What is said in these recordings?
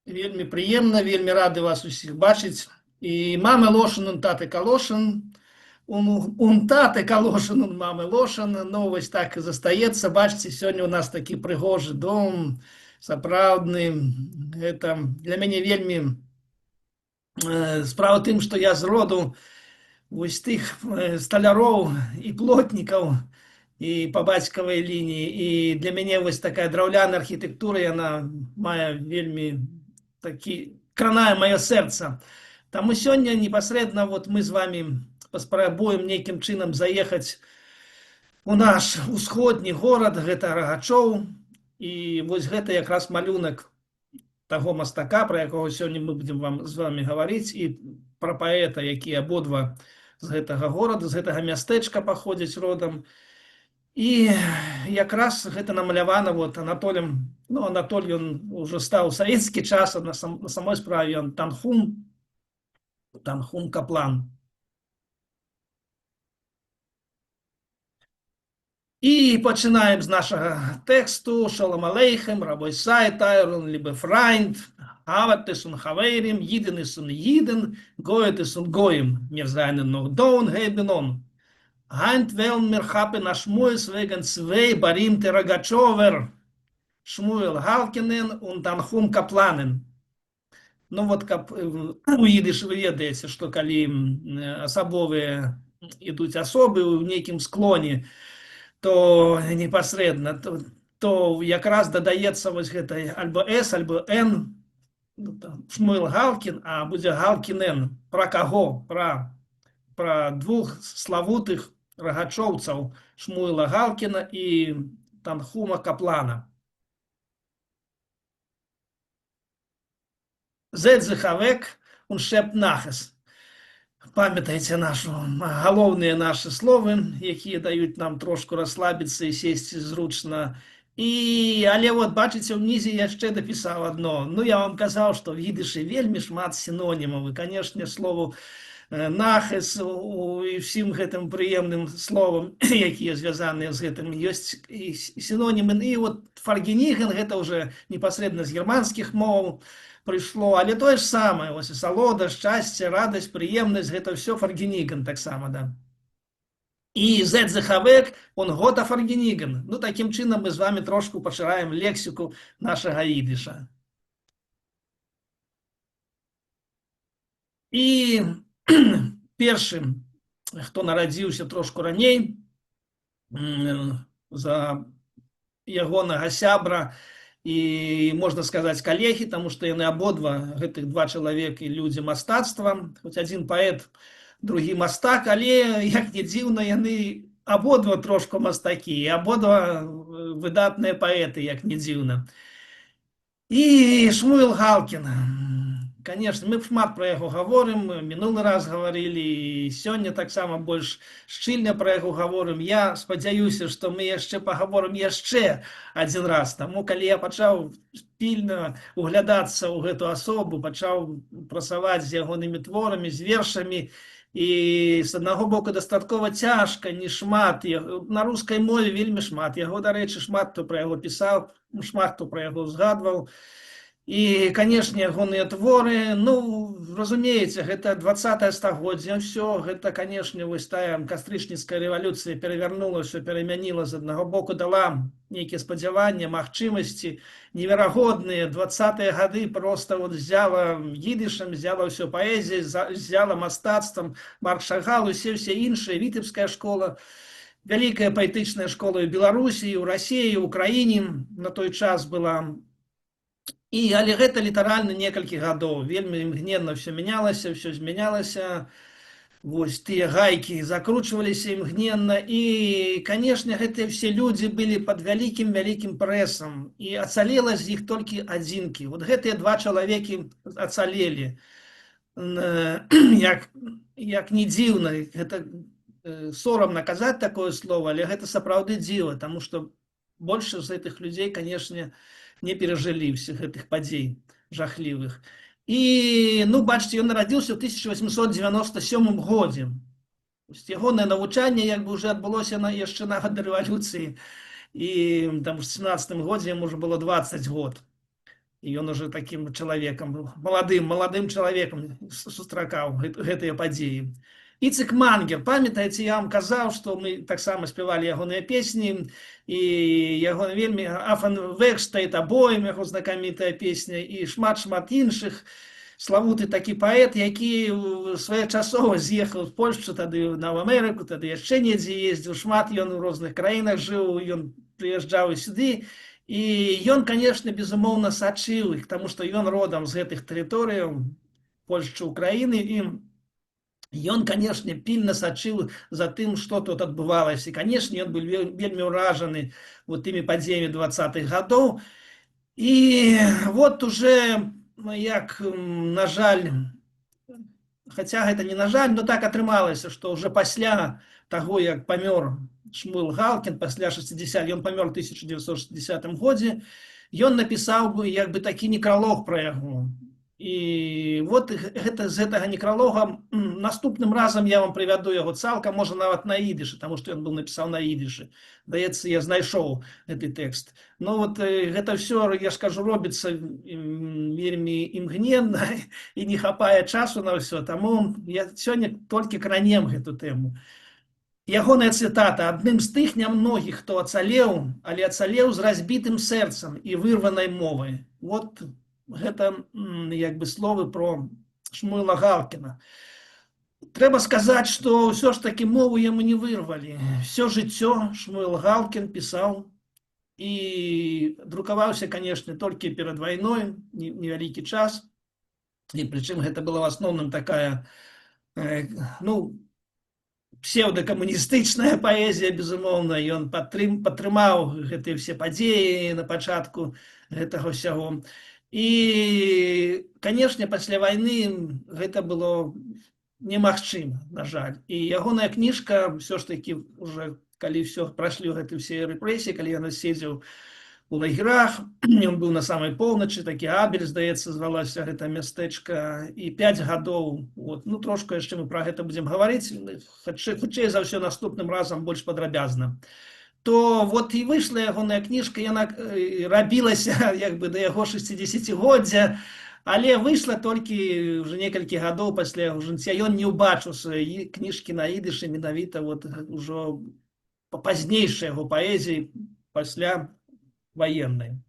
Вельмі прыемна, вельмі рады вас усіх бачыць. І мамы Лошин, он таты Калошин, он таты Калошин, он мамы Лошин. Ну, вось так і застаецца. Бачыце, сёння у нас такі прыгожы дом, сапраўдны. Это для мяне вельмі справа тым, што я з роду вось тых сталяроў і плотнікаў, і по бацькавай лініі. І для мяне вось такая драўляная архітэктура, яна мае вельмі такі кранае маё сэрца. Таму сёння непасрэдна вот мы з вами паспрабуем нейкім чынам заехаць у наш усходні горад, гэта Рагачоў. І вось гэта якраз малюнак таго мастака, пра якога сёння мы будзем з вами гаварыць, і пра паэта, які абодва з гэтага горада, з гэтага мястэчка паходзяць родам. І якраз гэта намалявана вот Анатолем. Ну, Анатоль, ён уже стаў савецкі час, на самой справе ён Танхум Каплан. І пачынаем з нашага тэксту. Шалом алейхем, рабой сайт, айрон, либе фрайнд, аватесун хавейрим, йиденесун йиден, гоетесун гоим, мирзайнен нох доун гейбенон. Гант велн мерхапе на Шмуэлс веген свей барим те Рогачовер, Шмуэл Галкинен und Танхум Капланен. Ну вот у їдыш вы ведаеце, што калі асабовыя ідуць асобы ў нейкім склоне, то непасрэдна, то якраз дадаецца вось гэта альбо S, альбо N, Шмуэл Галкін, а будзе Галкінен. Пра каго? Пра двух славутых рагачоўцаў, Шмуэла Галкіна і Танхума Каплана. Зэдзехавек он шепт нахес. Памятаеце галоўныя нашы словы, якія даюць нам трошку расслабіцца і сесці зручна. Але вот бачыце, ўнізе яшчэ дапісаў адно. Ну, я вам казаў, што в їдышы вельмі шмат сінонімаў. І, канешне, слову нахес і всім гэтым прыемным словам, якія звязаныя з гэтым, ёсць і сінонімы. І вот фаргеніген, гэта ўжо непасрэдна з германскіх моў прыйшло, але тое ж самае, ось асалода, шчасце, радасць, прыемнасць, гэта ўсё фаргеніген таксама, да. І зэдзехавек, он гота фаргеніген. Ну, такім чынам мы з вами трошку пашыраем лексіку нашага їдыша. І першым, хто нарадзіўся трошку раней, за ягонага сябра і, можна сказаць, калегі, таму што яны абодва, гэтых два чалавекі, людзі мастацтва, хоць адзін паэт, другі мастак, але, як не дзіўна, яны абодва трошку мастакі, і абодва выдатныя паэты, як не дзіўна. І Шмуэл Галкін. Конечно, мы шмат пра яго гаворым, мінулы раз гаварылі, і сёння таксама больш шчыльна пра яго гаворым. Я спадзяюся, што мы яшчэ пагаворым яшчэ адзін раз. Таму, калі я пачаў пільна углядацца ў гэту асобу, пачаў працаваць з ягонымі творамі, з вершамі, і з аднаго боку дастаткова цяжка, не шмат. На рускай мове вельмі шмат. Яго, дарэчы, шмат хто пра яго пісаў, шмат хто пра яго згадваў. І, канешне, ягоныя творы, ну, разумееце, гэта 20-е стагоддзе, ўсё, гэта, канешне, вось тая кастрычніцкая рэвалюцыя перавярнула ўсё, перамяніла, з аднаго боку дала нейкія спадзяванні, магчымасці неверагодныя. 20-е гады проста вот взяла їдышам, взяла ўсё паэзіяй, взяла мастацтвам, Марк Шагал, усе іншыя, Віцебская школа, вялікая паэтычная школа ў Беларусі, у Расіі, у Украіне на той час была. Але гэта літаральна некалькі гадоў. Вельмі імгненна ўсё мянялася, ўсё змянялася. Вось тыя гайкі закручваліся імгненна. І, канешне, гэтыя ўсе людзі былі пад вялікім прэсам. І ацалела з іх толькі адзінкі. Вот гэтыя два чалавекі ацалелі. Як не дзіўна, гэта сорамна казаць такое слово, але гэта сапраўды дзіва, таму што большасць з гэтых людзей, канешне, не перажылі ўсіх гэтых падзей жахлівых. І, ну, бачыце, ён нарадзіўся ў 1897 годзе. Ягонае навучанне як бы уже адбылося яшчэ на год да рэвалюцыі. І там у 17 годзе яму ўжо было 20 год. і ён уже таким чалавекам, маладым чалавекам сустракаў гэтыя падзеі. Іцек Мангер, памятаеце, я вам казаў, што мы таксама спявалі ягоныя песні, і яго вельмі Афан Вегштейт, абоім яго знакамітая песня, і шмат-шмат іншых. Славуты такі паэт, які своечасова з'ехаў з Польшчы, тады на Амерыку, тады яшчэ недзе ездзіў, шмат ён у розных краінах жыў, ён прыязджаў і сюды. І ён, конечно, безумоўна сачыў іх, таму што ён родам з гэтых тэрыторыяў Польшчы, Украіны, і ён, конечно, пільна сачыў за тым, што тут адбывалася. І, конечно, ён быў вельмі ўражаны вот тымі падзеямі 20-х гадоў. І вот уже, як, на жаль, хаця гэта не на жаль, но так атрымалася, што ўжо пасля таго, як памёр Шмуэл Галкін, пасля 60, ён памёр у 1960 годзе, ён напісаў бы як бы такі некролог пра яго. І вот гэта з гэтага некролога наступным разам я вам прывяду яго цалкам, можа нават на ідышы, таму што ён быў напісаў на ідышы. Даецца, я знайшоў гэты тэкст. Но вот гэта ўсё, я ж кажу, робіцца вельмі імгненна і не хапае часу на ўсё, таму я сёння толькі кранем гэту тэму. Ягоная цытата: «Адным з тых нямногіх, хто ацалеў, але ацалеў з разбітым сэрцам і вырванай мовай». Вот гэта як бы словы про Шмуэла Галкіна. Трэба сказаць, што ўсё ж такі мову яму не вырвалі. Всё жыццё Шмуэл Галкін пісаў і друкаваўся, конечно, толькі перад вайной, невялікі час. І прычым гэта была в асноўным такая, ну, псевдокамуністычная паэзія, безумоўна, ён падтрымаў гэтыя ўсе падзеі на пачатку гэтага ўсяго. І, канешне, пасля вайны гэта было немагчыма, на жаль. І ягоная кніжка, ўсё ж такі, уже калі ўсё прашлі гэты ўсе рэпрэсіі, калі ён седзеў у лагерах, ён быў на самай поўначы, такі Абель, здаецца, звалася гэта мястэчка, і 5 гадоў, вот, ну, трошку яшчэ мы пра гэта будзем гаварыць, хутчэй за ўсё наступным разам больш падрабязна. То вот і выйшла ягоная кніжка, яна рабілася як бы да яго 60-годдзя, але выйшла толькі ўжо некалькі гадоў пасля яго жыцця. Ён не ўбачыў свае кніжкі на ідышы менавіта вот ужо пазнейшай яго паэзіі пасля ваеннай.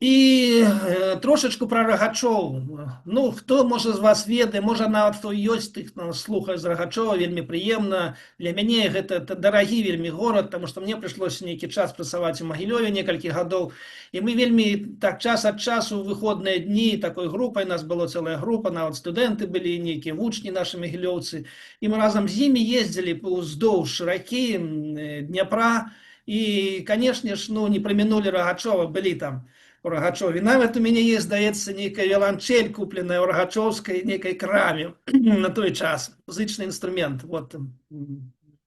І трошечку пра Рагачоў. Ну, хто, можа, з вас ведае, можа, нават хто ёсць тых слухае з Рагачова, вельмі прыемна. Для мяне гэта дарагі вельмі горад, таму што мне прыйшлося нейкі час працаваць у Магілёве некалькі гадоў. І мы вельмі так час ад часу выходныя дні такой групай, нас была цэлая група, нават студэнты былі, нейкія вучні нашы магілёўцы. І мы разам з імі ездзілі ўздоўж ракі Дняпра. І, канешне ж, ну, не прамінулі Рагачова, былі там у Рагачове. Нават у мяне есть, здаецца, нейкая віоланчэль, купленая ў рагачоўскай нейкай краме на той час. Музычны інструмент. Вот.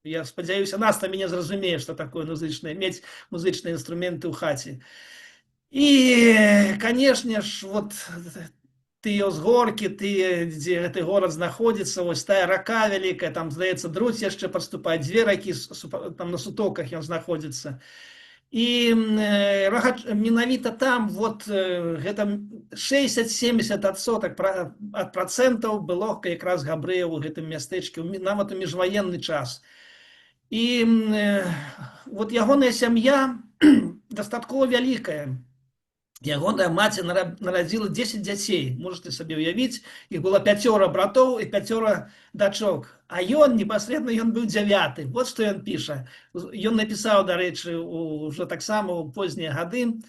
Я спадзяюся, Наста мяне зразумее, што такое музычнае, мець музычныя інструменты ў хаце. І, канешне ж, вот тыя ўзгоркі, дзе гэты горад знаходзіцца, вось тая рака вялікая, там, здаецца, Друць яшчэ падступае, 2 ракі, там на сутоках ён знаходзіцца. І менавіта там вот гэта 60-70% ад працэнтаў было якраз габрэяў у гэтым мястэчку, нават у міжваенны час. І вот ягоная сям'я дастаткова вялікая. Ягоная маці нарадзіла 10 дзяцей, можете сабе ўявіць, іх было 5 братоў і 5 дачок, а ён, непасрэдна, ён быў 9. Вот што ён піша. Ён напісаў, дарэчы, ўжо таксама ў познія гады,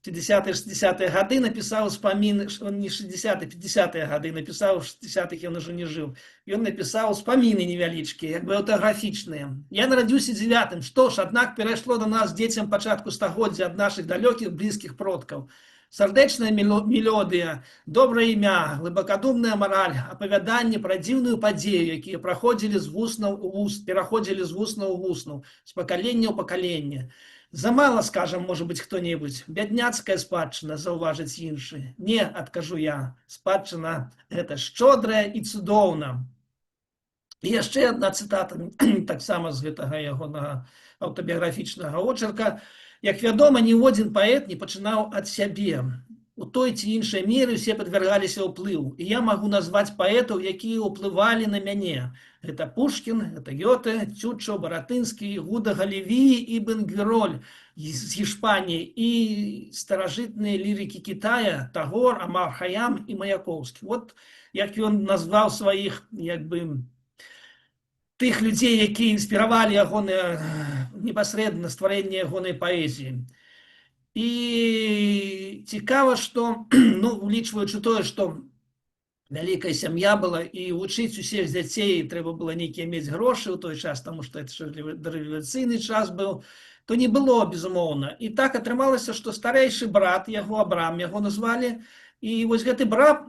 50-60-е гады напісаў успаміны, не 60-е, 50-е гады напісаў, 60-х ён ужо не жыў. Ён напісаў успаміны невялічкія, як бы аўтаграфічныя. Я нарадзіўся 9-м, што ж, аднак перайшло до нас дзецям пачатку стагоддзя ад нашых далёкіх блізкіх продкаў. Сардэчная мелодыя, добрае імя, глыбакадумная мараль, апавяданне пра дзіўную падзею, якія праходзілі з вуснаў у вуст, пераходзілі з вуснаў у вуснаў, з пакалення ў пакаленне. Замала, скажам, можа быць, хто-небудзь. Бядняцкая спадчына, заўважыць іншы. Не, адкажу я. Спадчына гэта шчодрая і цудоўна. І яшчэ адна цытата, таксама з гэтага ягонага аўтабіяграфічнага очерка. Як вядома, ніводзін паэт не пачынаў ад сябе. У той ці іншай меры ўсе падвяргаліся ўплыву. І я магу назваць паэтаў, якія ўплывалі на мяне. Гэта Пушкін, гэта Гёте, Цюччо, Баратынскі, Гуда Галіві і Бен-Гвіроль з Гішпаніі і старажытныя лірыкі Кітая, Тагор, Амар Хаям і Маяковскі. Вот як ён назваў сваіх, як бы, тых людзей, якія інспіравалі ягонае непасрэдна стварэнне ягонай паэзіі. І цікава, што, ну, улічваючы тое, што вялікая сям'я была, і вучыць усіх дзяцей трэба было нейкія мець грошы ў той час, таму што это рэвалюцыйны час быў, то не было, безумоўна. І так атрымалася, што старэйшы брат, яго Абрам, яго назвалі, і вось гэты брат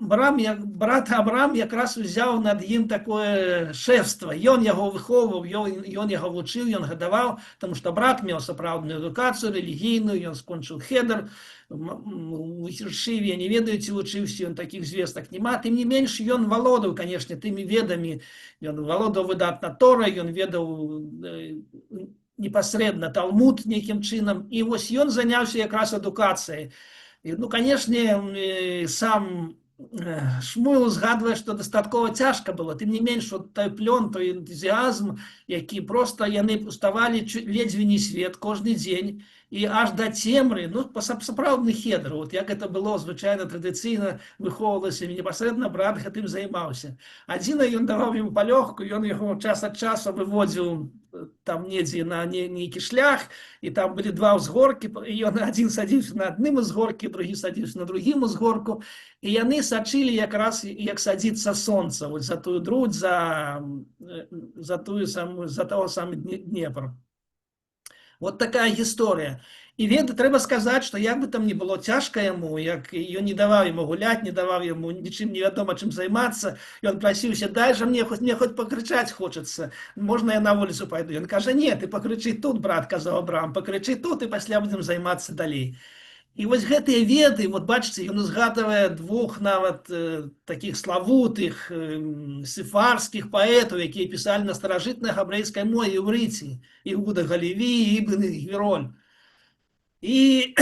Абрам якраз узяў над ім такое шэфства. Ён яго выхоўваў, ён яго вучыў, ён гадаваў, таму што брат меў сапраўдную адукацыю, рэлігійную, ён скончыў хедр, у Іршыве, я не ведаю, ці вучыўся, ён такіх звестак няма. Тым не менш, ён валодаў, канешне, тымі ведамі, ён валодаў выдатна Торай, ён ведаў непасрэдна Талмуд нейкім чынам, і вось ён заняўся якраз адукацыяй. Ну, канешне, сам Шмуйл згадвае, што дастаткова цяжка было. Тым не менш, той плён, той энтузіазм, які проста яны уставалі ледзьве не свет кожны дзень, і аж да цемры, ну, сапраўдны хедр. Вот як гэта было звычайна традыцыйна выхоўвалася, непасрэдна брат гэтым займаўся. Адзіна ён даваў яму палёгку, ён яго час ад часу выводзіў там недзе на нейкі шлях, і там былі два ўзгоркі, і ён адзін садзіўся на адным узгоркі, другі садзіўся на другім узгорку, і яны сачылі якраз, як садзіцца сонца, вот за тую друдь, за таго самы Днепр. Вот такая гісторыя. І трэба сказаць, што як бы там не было цяжка яму, як ён не даваў яму гуляць, не даваў яму нічым невядома чым займацца, ён прасіўся: дай жа мне хоць пакрычаць хочацца, можна я на вуліцу пайду? Ён кажа: не, ты пакрычы тут, брат, казаў Абрам, пакрычы тут, і пасля будзем займацца далей. І вось гэтыя веды, вот бачыце, ён узгадвае двух нават такіх славутых сефарскіх паэтаў, якія пісалі на старажытнай габрэйскай мове іўрыце, Гуда Галіві і Бен-Гвіроль. І,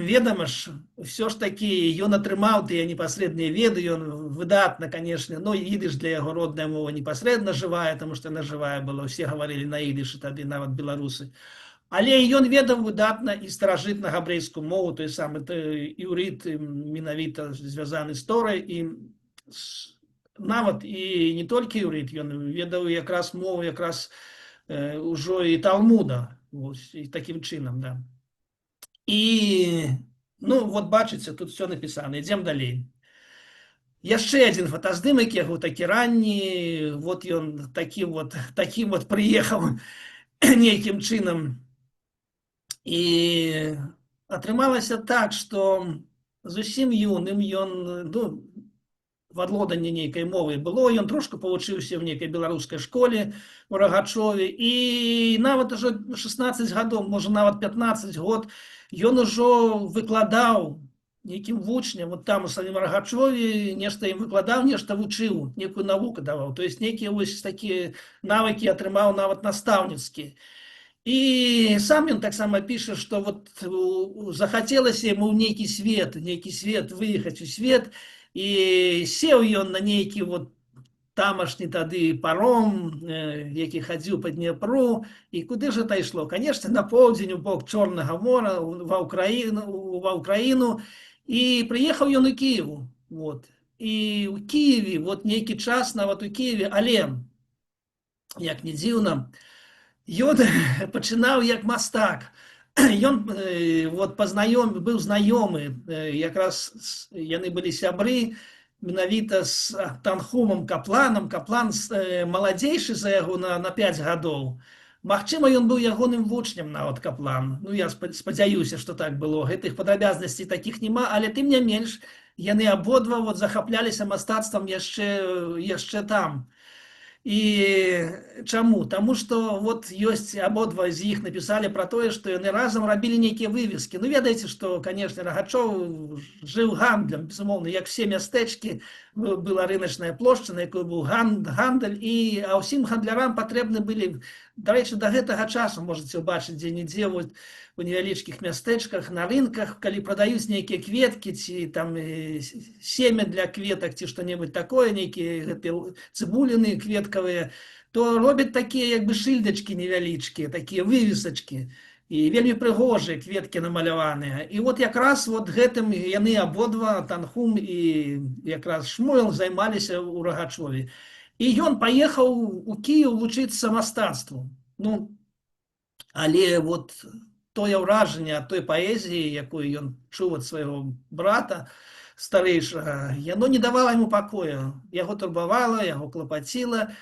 ведама ж, ўсё ж такі ён атрымаў тыя непасрэдныя веды, ён выдатна, канешне, ну, ідыш для яго родная мова непасрэдна жывая, таму што яна жывая была, усе гаварылі на ідышы тады, нават беларусы. Але ён ведаў выдатна і старажытна габрэйскую мову, той самы іўрыт, менавіта звязаны з Торай, і нават і не толькі іўрыт, ён ведаў якраз мову якраз ўжо і Талмуда, і такім чынам, да. І, ну, вот бачыце, тут все напісана. Ідзем далей. Яшчэ адзін фотаздымак яго, такі ранні, вот ён такім вот прыехаў нейкім чынам. І атрымалася так, што зусім юным ён, ну, вадлоданне нейкай мовы было, ён трошку павучыўся ў нейкай беларускай школе у Рагачове, і нават ужо 16 гадоў, можа нават 15 год, ён ужо выкладаў нейкім вучням, вот там у самім Рагачове, нешта ім выкладаў, нешта вучыў, некую навуку даваў, то есть нейкія вось такія навыкі атрымаў нават настаўніцкія. І сам ён таксама піша, што вот захацелася яму ў нейкі свет выехаць у свет, і сеў ён на нейкі вот тамашні тады паром, які хадзіў па Днепру, і куды ж гэта ішло? Канешне, на поўдзень, у бок Чорнага мора, ва Ўкраіну, і прыехаў ён у Кіеву. Вот. І ў Кіеве, вот нейкі час нават у Кіеве, але, як не дзіўна, ён пачынаў як мастак. Ён быў знаёмы, якраз яны былі сябры, менавіта з Танхумам Капланам. Каплан маладзейшы за яго на 5 гадоў. Магчыма, ён быў ягоным вучнем нават, Каплан. Ну, я спадзяюся, што так было. Гэтых падрабязнасцей такіх няма, але тым не менш, яны абодва захапляліся мастацтвам яшчэ там. І чаму? Таму што вот ёсць абодва з іх напісалі пра тое, што яны разам рабілі нейкія вывескі. Ну, ведаеце, што, канешне, Рагачоў жыў гандлем, безумоўна, як все мястэчкі, была рыначная плошча, на якой быў гандаль, а ўсім гандлярам патрэбны былі До рэчы, да гэтага часу можаце ўбачыць дзе-нідзе у невялічкіх мястэчках, на рынках, калі прадаюць нейкія кветкі ці там семя для кветак ці што-небудзь такое, нейкія гэтыя цыбуліны кветкавыя, то робяць такія як бы шыльдачкі невялічкія, такія вывесачкі. І вельмі прыгожыя кветкі намаляваныя. І вот якраз вот гэтым яны абодва, Танхум і якраз Шмуэл, займаліся ў Рагачове. І ён паехаў у Кіев вучыцца мастацтву. Ну, але вот тое ўражанне ад той паэзіі, якую ён чуў ад свайго брата старэйшага, яно не давала яму пакою. Яго турбавала, яго клапаціла.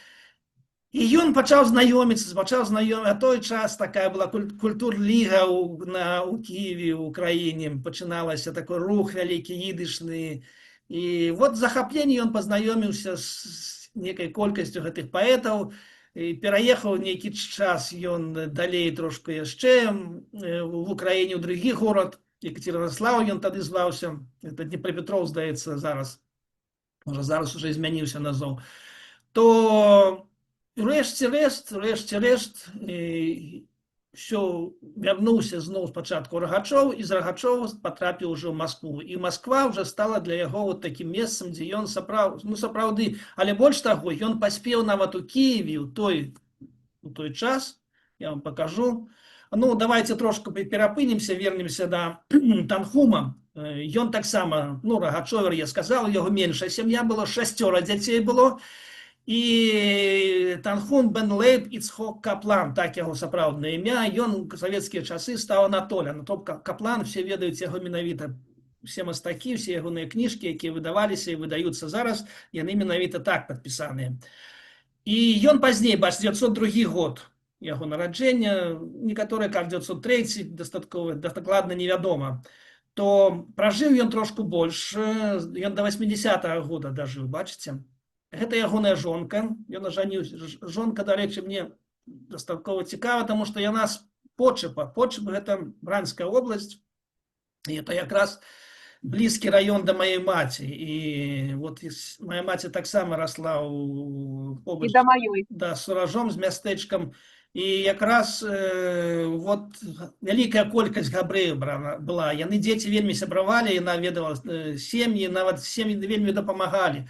І ён пачаў знаёміцца, а той час такая была культурліга у Киеве, у краіне, пачыналася такой рух вялікі ідышны. І вот захапленне ён пазнаёміўся з некай колькасцю гэтых паэтаў, пераехаў нейкі час ён далей трошку яшчэ в Украіне ў другі горад, Екатеринослав ён тады зваўся, это Днепропетров, здаецца, зараз, можа зараз уже змяніўся назоў, то рэшце-рэшт ўсё вярнуўся зноў спачатку Рагачоў, і з Рагачова патрапіў ужо ў Маскву. І Масква ўжо стала для яго вот такім месцам, дзе ён сапраўды, але больш таго, ён паспеў нават у Кіеве у той час, я вам пакажу. Ну, давайте трошку перапынемся, вернемся да Танхума. Ён таксама, Рагачовер, я сказаў, яго меншая сям'я была, 6 дзяцей было. І Танхум бен Лейб Ицхок Каплан, так яго сапраўднае імя, ён у савецкія часы стаў Анатоль. Анатоль Каплан, все ведаюць яго менавіта, все мастакі, все ягоныя кніжкі, якія выдаваліся і выдаюцца зараз, яны менавіта так падпісаныя. І ён пазней, 902 год яго нараджэння, некаторыя кажуць 903, дакладна невядома, то пражыў ён трошку больш, ён до 80-го года дажыў, бачыце? Гэта ягоная жонка, ён ажаніўся. Жонка, дарэчы, мне дастаткова цікава, таму што яна з Почепа. Почеп – гэта Бранская область, і это якраз блізкі раён да маёй маці. І вот моя маці таксама расла ў обласці. І да маёй. Да, з Суражом, з мястэчкам. І якраз вот вялікая колькасць габрэяў была. Яны дзеці вельмі сябравалі, яна ведала сем'і, нават сем'і вельмі дапамагалі.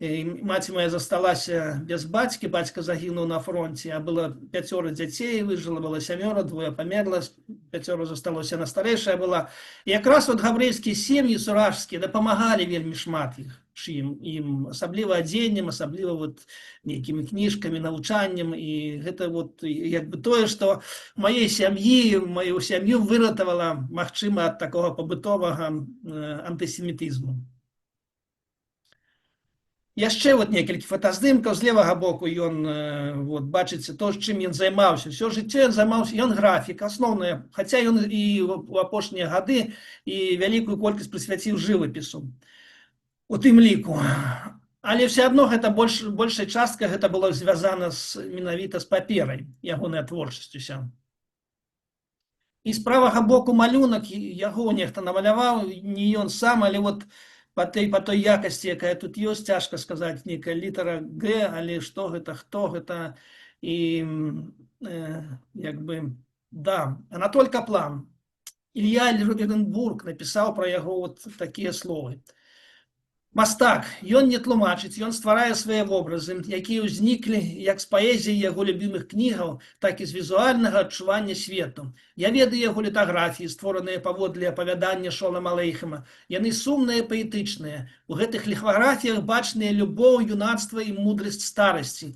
Маці моя засталася без бацькі, бацька загінуў на фронте, а было 5 дзяцей, выжыла, было 7, 2 памерла, 5 засталося, на старэйшая была. І якраз вот габрэйскія сем'і суражскія дапамагалі вельмі шмат ім, асабліва адзеннем, асабліва вот нейкімі кніжкамі, навучаннем. І гэта вот як бы тое, што маю сям'ю выратавала, магчыма, ад такога пабытовага антысемітызму. Яшчэ вот некалькі фотаздымкаў, з левага боку ён, вот, бачыце, то, чым ён займаўся. Всё жыццё ён займаўся, ён графік, асноўнае, хаця ён і ў апошнія гады і вялікую колькасць прысвяціў жывапісу, у тым ліку. Але все адно гэта большая частка гэта было звязана менавіта з паперай, ягоная творчасць уся. І з правага боку малюнак, яго нехта намаляваў, не ён сам, але вот по той якасці, якая тут ёсць, цяжка сказаць, нейкая літара Г, але што гэта, хто гэта. І як бы, да, Анатоль Каплан, Ілья Екатеринбург напісаў пра яго вот такія словы. Мастак, ён не тлумачыць, ён стварае свае вобразы, якія ўзніклі як з паэзіі яго любімых кнігаў, так і з візуальнага адчування свету. Я ведаю яго літаграфіі, створаныя паводле апавядання Шолама Алейхема. Яны сумныя, паэтычныя. У гэтых ліхваграфіях бачныя любоў, юнацтва і мудрасць старасці.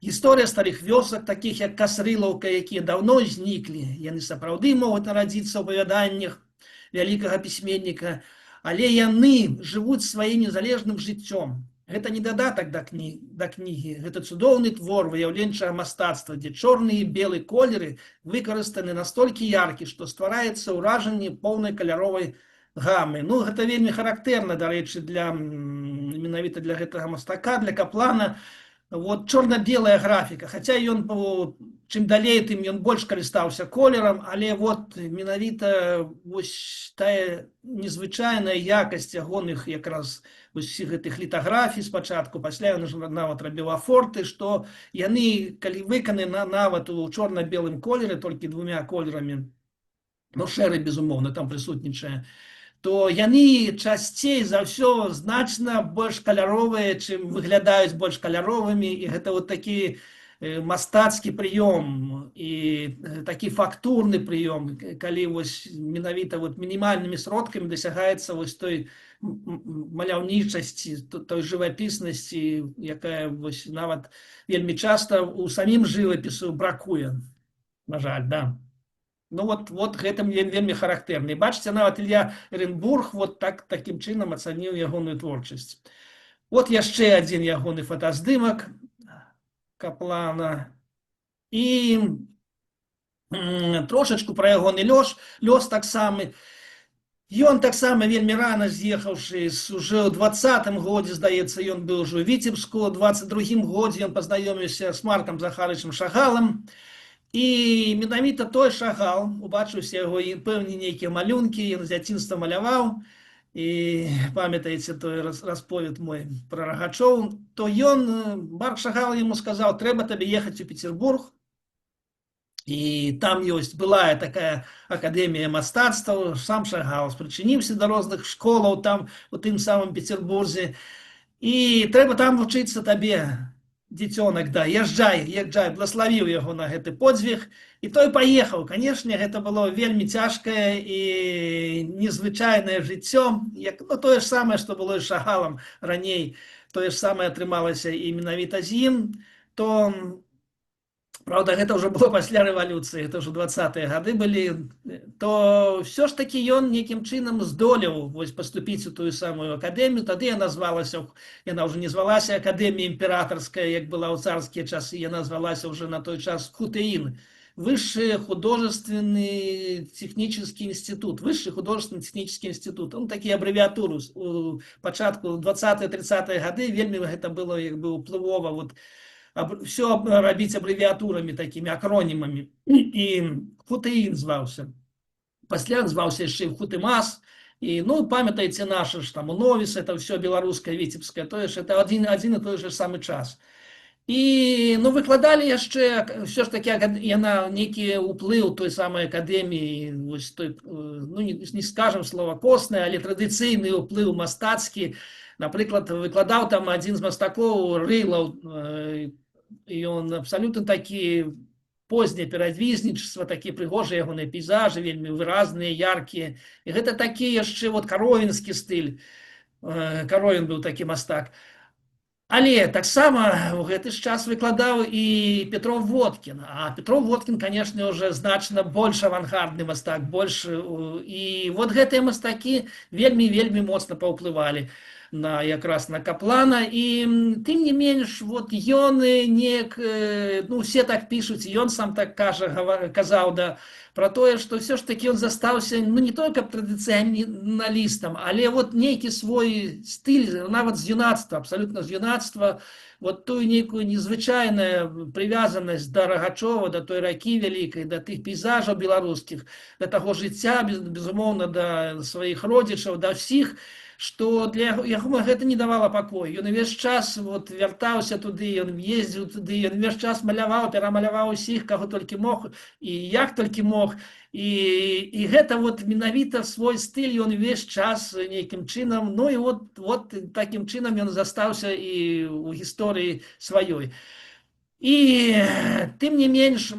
Гісторыя старых вёсак, такіх як Касрылаўка, якія даўно зніклі. Яны сапраўды могуць нарадзіцца ў апавяданнях вялікага пісьменніка, але яны жывуць сваім незалежным жыццём. Гэта не дадатак да кнігі, гэта цудоўны твор выяўленчага мастацтва, дзе чорныя і белыя колеры выкарыстаны настолькі яркі, што ствараецца ўражанне поўнай каляровай гамы. Ну, гэта вельмі характэрна, дарэчы, менавіта для гэтага мастака, для Каплана. вот чорна-белая графіка, хаця ён чым далей тым ён больш карыстаўся колерам, але вот менавіта вось тая незвычайная якасць ягоных якраз усіх гэтых літаграфій спачатку, пасля ён нават рабіў афорты, што яны калі выкананы нават у чорна-белым колеры толькі двумя колерамі, ну шэры безумоўна там прысутнічае, то яны часцей за ўсё значна больш каляровыя, чым выглядаюць больш каляровымі, і гэта вот такі мастацкі прыём і такі фактурны прыём, калі вось менавіта вот мінімальнымі сродкамі дасягаецца вось той маляўнічасці, той жывапіснасці, якая вось нават вельмі часта у самім жывапісу бракуе, на жаль, да. Ну вот гэта вельмі характэрна. Бачыце, нават Ілья Эренбург вот такім чынам ацаніў ягоную творчасць. Вот яшчэ адзін ягоны фотаздымак Каплана. І трошачку пра ягоны лёс таксама. Ён таксама вельмі рана з'ехаўшы, уже ў 20-м годзе, здаецца, ён быў ужо ў Віцебску, у 22-м годзе ён пазнаёміўся з Маркам Захарычем Шагалам. І менавіта той Шагал, убачыўся яго пэўні нейкія малюнкі, ён з дзяцінства маляваў, і памятаеце той расповед мой пра Рагачоў, то Марк Шагал яму сказаў: трэба табе ехаць у Петербург, і там ёсць былая такая акадэмія мастацтваў, сам Шагал спрычыніўся да розных школаў там у тым самым Петербурзе, і трэба там вучыцца табе, дзіцёнак, да, езжай, благословіў яго на гэты подзвіг, і той паехаў. Канешне, гэта было вельмі цяжкае і незвычайнае жыццё, тое ж самае, што было з Шагалам раней, тое ж самае атрымалася і менавіта з ім, то, правда, гэта ўжо было пасля рэвалюцыі, гэта ўжо 20-е гады былі, то ўсё ж такі ён нейкім чынам здолеў паступіць у тую самую акадэмію. Тады яна ўжо не звалася Акадэмія імператарская, як была ў царскія часы, яна звалася ўжо на той час ХУТИИН, Высший художественный технический институт, Высший художественный технический институт. Он такие аббревиатуры у пачатку 20-30-е гады вельмі гэта было як бы уплывова, вот все рабіць аббревиатурамі, такими акронімамі. І ХУТИИН зваўся. Пасля зваўся яшчэ ХУТИМАС. І, ну, памятаеце наша ж там УНОВИС, это все беларускае, віцебскае, тое ж это адзін і той же самы час. І, ну, выкладалі яшчэ, все ж таки яна нейкі ўплыў той самай акадэміі, вось той, ну, не скажем слова косны, але традыцыйны ўплыў мастацкі. Напрыклад, выкладаў там адзін з мастакоў Рылаў, і ён абсалютна такі позняе перадвізнічества, такія прыгожыя ягоныя пейзажы, вельмі выразныя, яркія. І гэта такі яшчэ вот каровінскі стыль. Каровін быў такі мастак. Але таксама ў гэты ж час выкладаў і Петров Водкін. А Петров Водкін, конечно, уже значна больш авангардны мастак, больш. І вот гэтыя мастакі вельмі моцна паўплывалі якраз на Каплана. І тым не менш, вот ён неяк, ну, все так пишуць, ён сам так казаў, да, про тое, што все ж таки ён застаўся, ну, не только традыцыяналістам, але вот нейкі свой стыль, нават з юнацтва, абсолютно з юнацтва, вот тую нейкую незвычайную привязанность до Рагачова, до той ракі вялікай, до тых пейзажаў беларускіх, до таго жыцця, безумоўна, до сваіх родзічаў, до ўсіх, што для яго гэта не давала пакою. Ён увесь час вот вяртаўся туды, ён ездзіў туды, ён увесь час маляваў, перамаляваў усіх, каго толькі мог і як толькі мог. І гэта вот менавіта свой стыль ён увесь час нейкім чынам, ну і вот такім чынам ён застаўся і ў гісторыі сваёй. І тым не менш,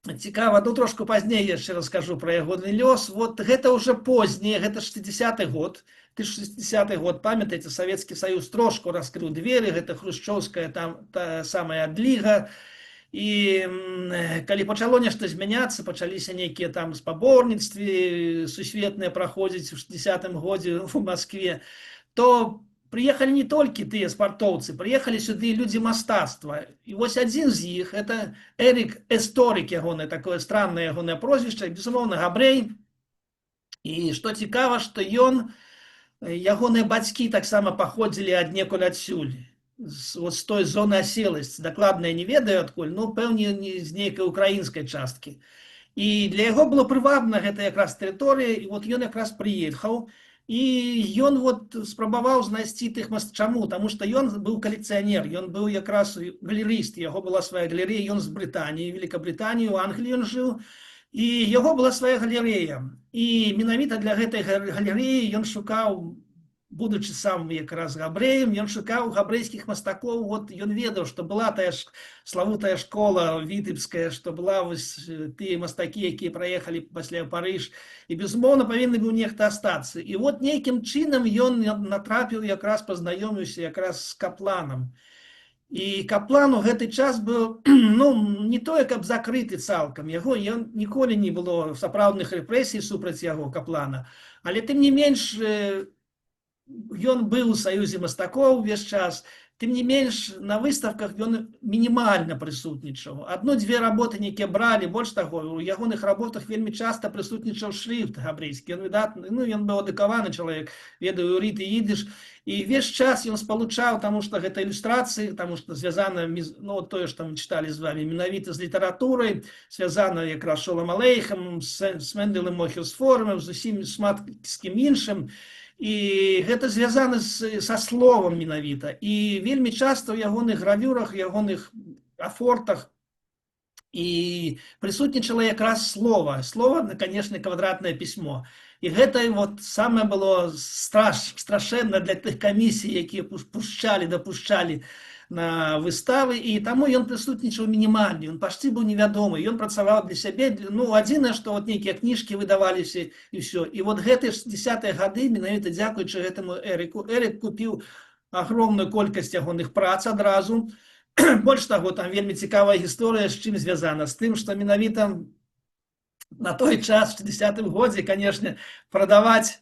цікава, ну трошку пазней яшчэ раскажу пра ягоны лёс. Вот гэта ўжо познее, гэта 60-й год. 60-й год, памятаеце, Савецкі Саюз трошку раскрыў дзверы, гэта хрушчоўская там та самая адліга. І калі пачало нешта змяняцца, пачаліся нейкія там спаборніцтвы сусветныя праходзіць у 60-м годзе в Москве, то приехали не толькі тыя спартоўцы, приехали сюды людзі мастацтва. І вось адзін з іх, это Эрик Эсторик, ягонае такое страннае ягонае прозвішча, безумоўна, габрэй. І што цікава, што ягоныя бацькі таксама паходзілі аднекуль адсюль. вот з той зоны аселасці. Дакладна я не ведаю адкуль, ну пэўне з нейкай украінскай часткі. І для яго было прывабна гэта якраз тэрыторыя, і вот ён якраз прыехаў, і ён вот спрабаваў знайсці тых чаму, таму што ён быў калекцыянер, ён быў якраз галерыйст, яго была свая галерэя, ён з Брытаніі, Великабрытаніі, у Англіі ён жыў, і яго была свая галерэя. І менавіта для гэтай галерэі ён шукаў, будучи сам якраз габрэем, ён шукаў габрэйскіх мастакоў. Вот ён ведаў, што была тая ж славутая школа вітэбская, што была вось тыя мастакі, якія праехалі пасля ў Парыж, і безумоўна павінны быў нехта астацца. І вот нейкім чынам ён натрапіў, якраз пазнаёміўся якраз з Капланам. І Каплан у гэты час быў, ну, не тое, каб закрыты цалкам. Ён ніколі не было сапраўдных рэпрэсій супраць яго, Каплана. Але тым не менш, ён быў у саюзе мастакоў увесь час. Тым не менш, на выставках ён мінімальна прысутнічаў. Адну-дзве работы нейкія бралі, больш таго, у ягоных работах вельмі часта прысутнічаў шрыфт габрэйскі. Ён выдатны, ну, ён быў адукаваны чалавек, ведаў іўрыт і ідыш. І ўвесь час ён спалучаў, таму што гэта ілюстрацыі, таму што звязана, ну, тое, што мы чыталі з вами, менавіта з літаратурай, звязана якраз з Шолам Алейхам, з Мендэлем Мохерсформом, з усім шмат з кім іншым. І гэта звязана са словам менавіта. І вельмі часта ў ягоных гравюрах, ягоных афортах і прысутнічала якраз слова. Слова, конечно, квадратнае пісьмо. І гэта вот самае было страшэнна для тых камісій, якія дапушчалі на выставы, і таму ён прысутнічаў мінімальна, ён пачці быў невядомы, ён працаваў для сябе, ну, адзінае, што вот нейкія кніжкі выдаваліся і ўсё. І вот гэтыя 60-е гады, менавіта дзякуючы гэтаму Эрыку, Эрык купіў агромную колькасць ягоных прац адразу. Больш таго, там вельмі цікавая гісторыя, з чым звязана, з тым, што менавіта на той час, в 60-м годзе, конечно, прадаваць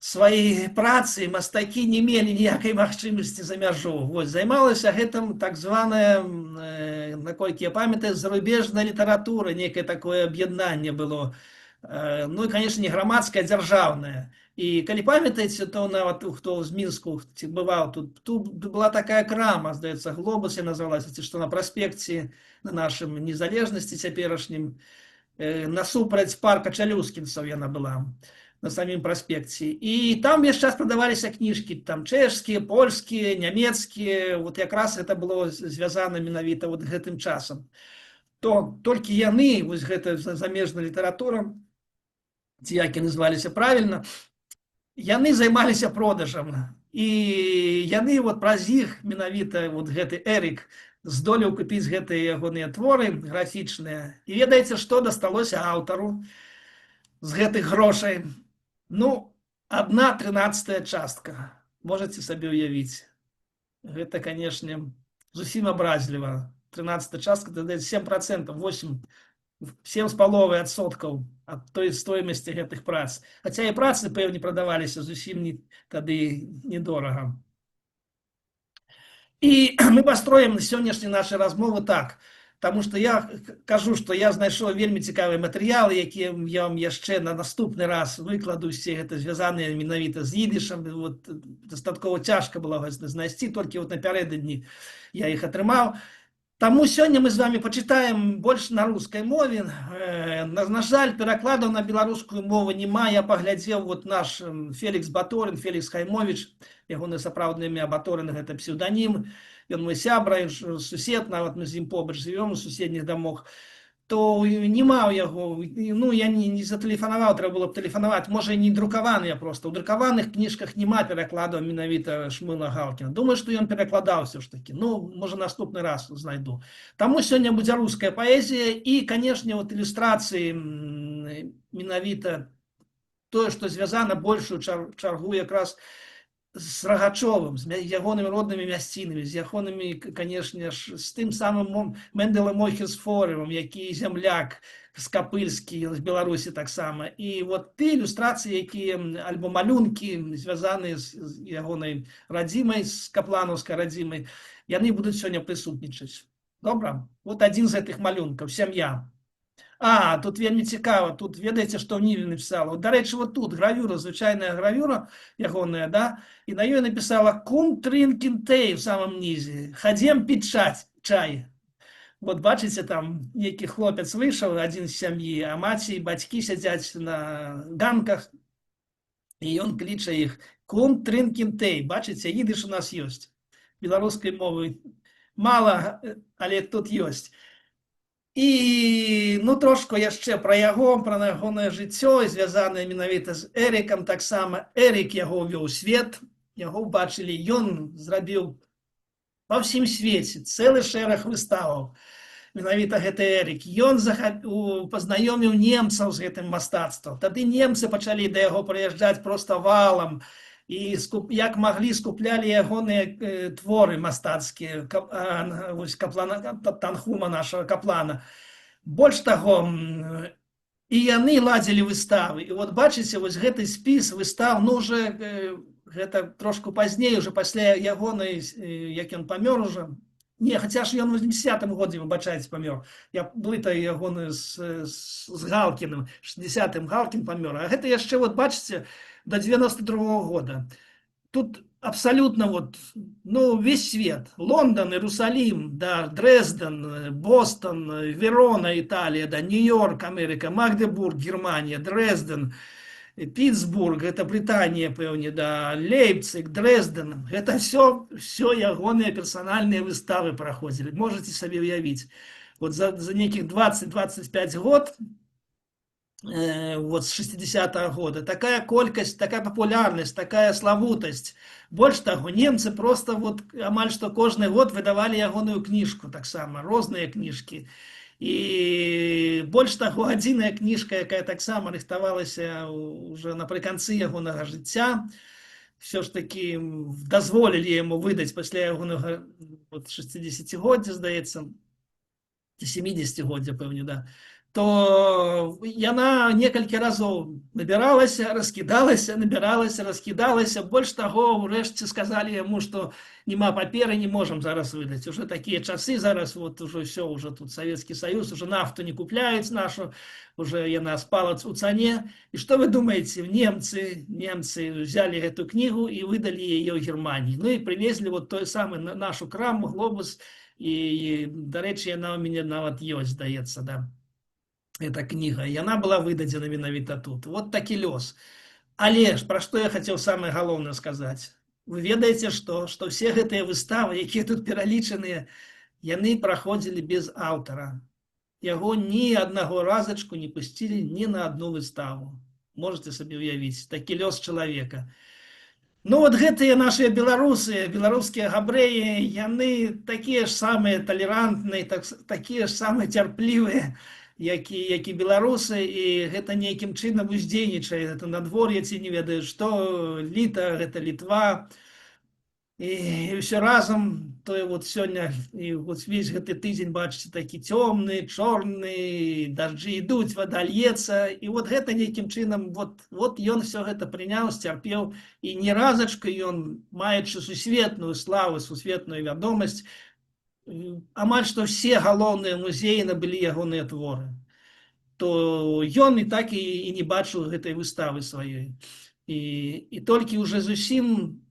свае працы мастакі не мелі ніякай магчымасці за мяжу. Займалася гэтым так званая, наколькі я памятаю, зарубежная літаратура, некае такое аб'яднанне было. Ну і, конечно, не грамадскае, а дзяржаўнае. І калі памятаеце, то нават хто з Мінску бываў, тут была такая крама, здаецца, Глобус я называлася, ці што на праспекце, на нашым незалежнасці цяперашнім, насупраць парка Чалюскінцаў яна была, на самім праспекце. І там весь час прадаваліся кніжкі, там чэшскія, польскія, нямецкія, вот якраз гэта было звязана менавіта вот гэтым часам. То толькі яны, вось гэта замежная літаратура, ці як яны зваліся правільна, яны займаліся продажам. І яны вот праз іх, менавіта вот гэты Эрык, здолеў купіць гэтыя ягоныя творы графічныя. І ведаеце, што дасталося аўтару з гэтых грошай? Ну, 1/13 частка. Можете сабе ўявіць. Гэта, конечно, зусім абразліва. 13 частка, это 7%, 7,5% ад той стоимасці гэтых прац. Хаця і працы, пэўне, прадаваліся зусім тады недорага. І мы пастроім сённяшні нашы размовы так. Таму што я кажу, што я знайшоў вельмі цікавыя матэрыялы, якія я вам яшчэ на наступны раз выкладу, усе гэта звязаныя менавіта з ідышам. Вот, дастаткова цяжка было знайсці, толькі вот напярэдадні я іх атрымаў. Таму сёння мы з вами пачытаем больш на рускай мове. На жаль, перакладаў на беларускую мову няма. Я паглядзеў, вот наш Фелікс Баторын, Фелікс Хаймовіч, ягоны сапраўднае імя Баторын, гэта псеўданім. Ён мой сябра, сусед, нават мы з ім побач жывём у суседніх дамах, то няма ў яго, ну, я не затэлефанаваў, трэба было б тэлефанаваць, можа, і не друкаваныя проста. У друкаваных кніжках няма перакладаў менавіта Шмыла Галкіна. Думаю, што ён перакладаў ўсё ж такі. Ну, можа, наступны раз знайду. Таму сёння будзе руская паэзія і, канешне, вот ілюстрацыі менавіта тое, што звязана большую чаргу якраз з Рагачовым, з ягонымі роднымі мясцінамі, з ягонымі, канешне ж, з тым самым Мендэлем Мохерсформом, які зямляк скапыльскі, з Беларусі таксама. І вот ты ілюстрацыі, якія, альбо малюнкі, звязаныя з ягонай радзімай, з капланаўскай радзімай, яны будуць сёння прысутнічаць. Добра? Вот адзін з гэтых малюнкаў, сям'я. Тут вельмі цікава, тут ведаеце, што Ніві напісала. Дарэчы, вот тут гравюра, звычайная гравюра ягоная, да, і на ёй напісала «Кум тринкінтэй» в самом нізе, «Хадзем піць чай». Вот бачыце, там нейкі хлопец выйшаў, адзін з сям'і, а маці і бацькі сядзяць на ганках, і ён кліча іх «Кум тринкінтэй». Бачыце, ідыш у нас ёсць. Беларускай мовы мала, але тут ёсць. І, ну, трошку яшчэ пра яго, пра ягонае жыццё, звязанае менавіта з Эрікам, таксама Эрік яго ўвёў у свет, яго ўбачылі, ён зрабіў па ўсім свеце цэлы шэраг выставаў. Менавіта гэты Эрік. Ён пазнаёміў немцаў з гэтым мастацтвам. Тады немцы пачалі да яго прыязджаць проста валам, і як маглі скуплялі ягоныя творы мастацкія, Танхума нашага каплана. Больш таго, і яны ладзілі выставы. І вот бачыце, вось гэты спіс выстав, ну уже гэта трошку пазней, уже пасля ягонай, як ён памёр уже. Не, хаця ж ён у 80-м годзе, выбачайце, памёр. Я блытаю ягоны з Галкіным, 60-м Галкін памёр. А гэта яшчэ, вот бачыце, до 92-го года. Тут абсолютно вот, ну, весь свет. Лондон, Иерусалим, да, Дрезден, Бостон, Верона, Италия, да, Нью-Йорк, Америка, Магдебург, Германия, Дрезден, Питтсбург, это Британия, пэўне, да, Лейпциг, Дрезден. Это все ягоныя персональные выставы проходили. Можете себе уявить. Вот за неких 20-25 год, вот с 60-го года, такая колькость, такая популярность, такая славутость. Больше того, немцы просто вот амаль что кожны год выдавали ягоную книжку, так само, розныя книжки. І больш таго, адзіная кніжка, якая таксама рыхтавалася уже напрыканцы ягонага жыцця, все ж таки дазволілі яму выдаць пасля ягонага 60-годдзя, здаецца, 70-годдзя, пэўне, да, то яна некалькі разоў набіралася, раскідалася, набіралася, раскідалася. Больш таго, урэшце сказалі яму, што нема паперы, не можам зараз выдаць. Уже такія часы зараз, вот уже все, уже тут Советский Союз, уже нафту не купляюць нашу, уже яна спала у цане. І што вы думаеце, немцы взяли гэту кнігу і выдалі яе ў Германії. Ну і привезли вот той самы нашу краму, глобус, і, дарэчы, яна ў мяне нават ёсць, здаецца, да. Эта книга, и она была выдадзена менавіта тут. Вот такі лёс. Але ж, пра што я хацеў самае галоўнае сказаць. Вы ведаеце, што все гэтыя выставы, якія тут пералічаныя, яны праходзілі без аўтара. Яго ні аднаго разачку не пусцілі ні на адну выставу. Можете сабе уявіць, такі лёс чалавека. Ну вот гэтыя нашыя беларусы, беларускія габрэі, яны такія ж самыя талерантныя, такія ж самыя цярплівыя, як і беларусы, і гэта нейкім чынам уздзейнічае. Гэта надвор'е, ці не ведаю, што літа, гэта Літва. І ўсё разам, тое вот сёння, і вот весь гэты тыдзень, бачыце, такі цёмны, чорны, дажджы ідуць, вада льецца. І вот гэта нейкім чынам, вот ён всё гэта прыняў, сцярпеў, і ні разачку ён, маючы сусветную славу, сусветную вядомасць, амаль што все галоўныя музеі набылі ягоныя творы, то ён і так і не бачыў гэтай выставы сваёй. І толькі уже зусім,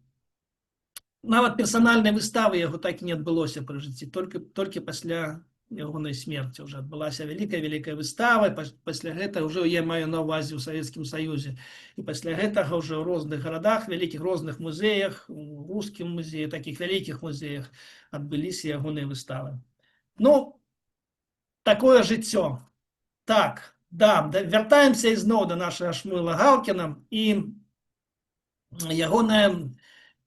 нават персанальнай выставы яго так і не адбылося пры жыцці, толькі пасля ягонай смерці уже адбылася вялікая выстава, пасля гэтага уже я маю на ўвазе ў Савецкім Саюзе, і пасля гэтага уже ў розных гарадах, вялікіх розных музеях, у рускім музеі, такіх вялікіх музеях адбыліся ягоныя выставы. Ну, такое жыццё. Так, да, вяртаемся ізноў да нашага Шмуйла Галкіна, і ягоная,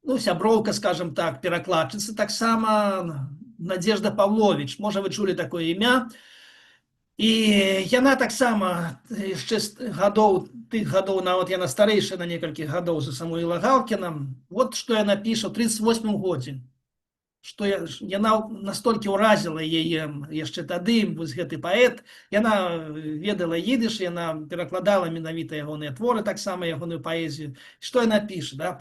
ну, сяброўка, скажем так, перакладчыца таксама, Надежда Павлович, можа, вы чулі такое імя. І яна таксама яшчэ тых гадоў, нават яна старэйшая на некалькі гадоў за Самуіла Галкіна. Вот што яна піша ў 38-м годзе. Што яна настолькі ўразіла яе яшчэ тады, вось гэты паэт. Яна ведала ідыш, яна перакладала менавіта ягоныя творы, таксама ягоную паэзію. Што яна піша? Да?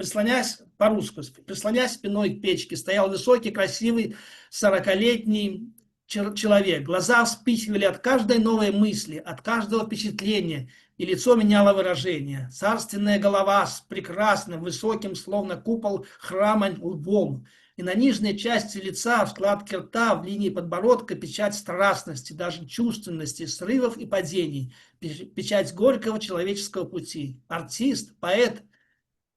По-руску. «Прислонясь спиной к печке, стоял высокий, красивый, 40-летний человек. Глаза вспыхивали от каждой новой мысли, от каждого впечатления, и лицо меняло выражение. Царственная голова с прекрасным, высоким, словно купол храма лбом. И на нижней части лица, в складке рта, в линии подбородка печать страстности, даже чувственности, срывов и падений. Печать горького человеческого пути. Артист, поэт.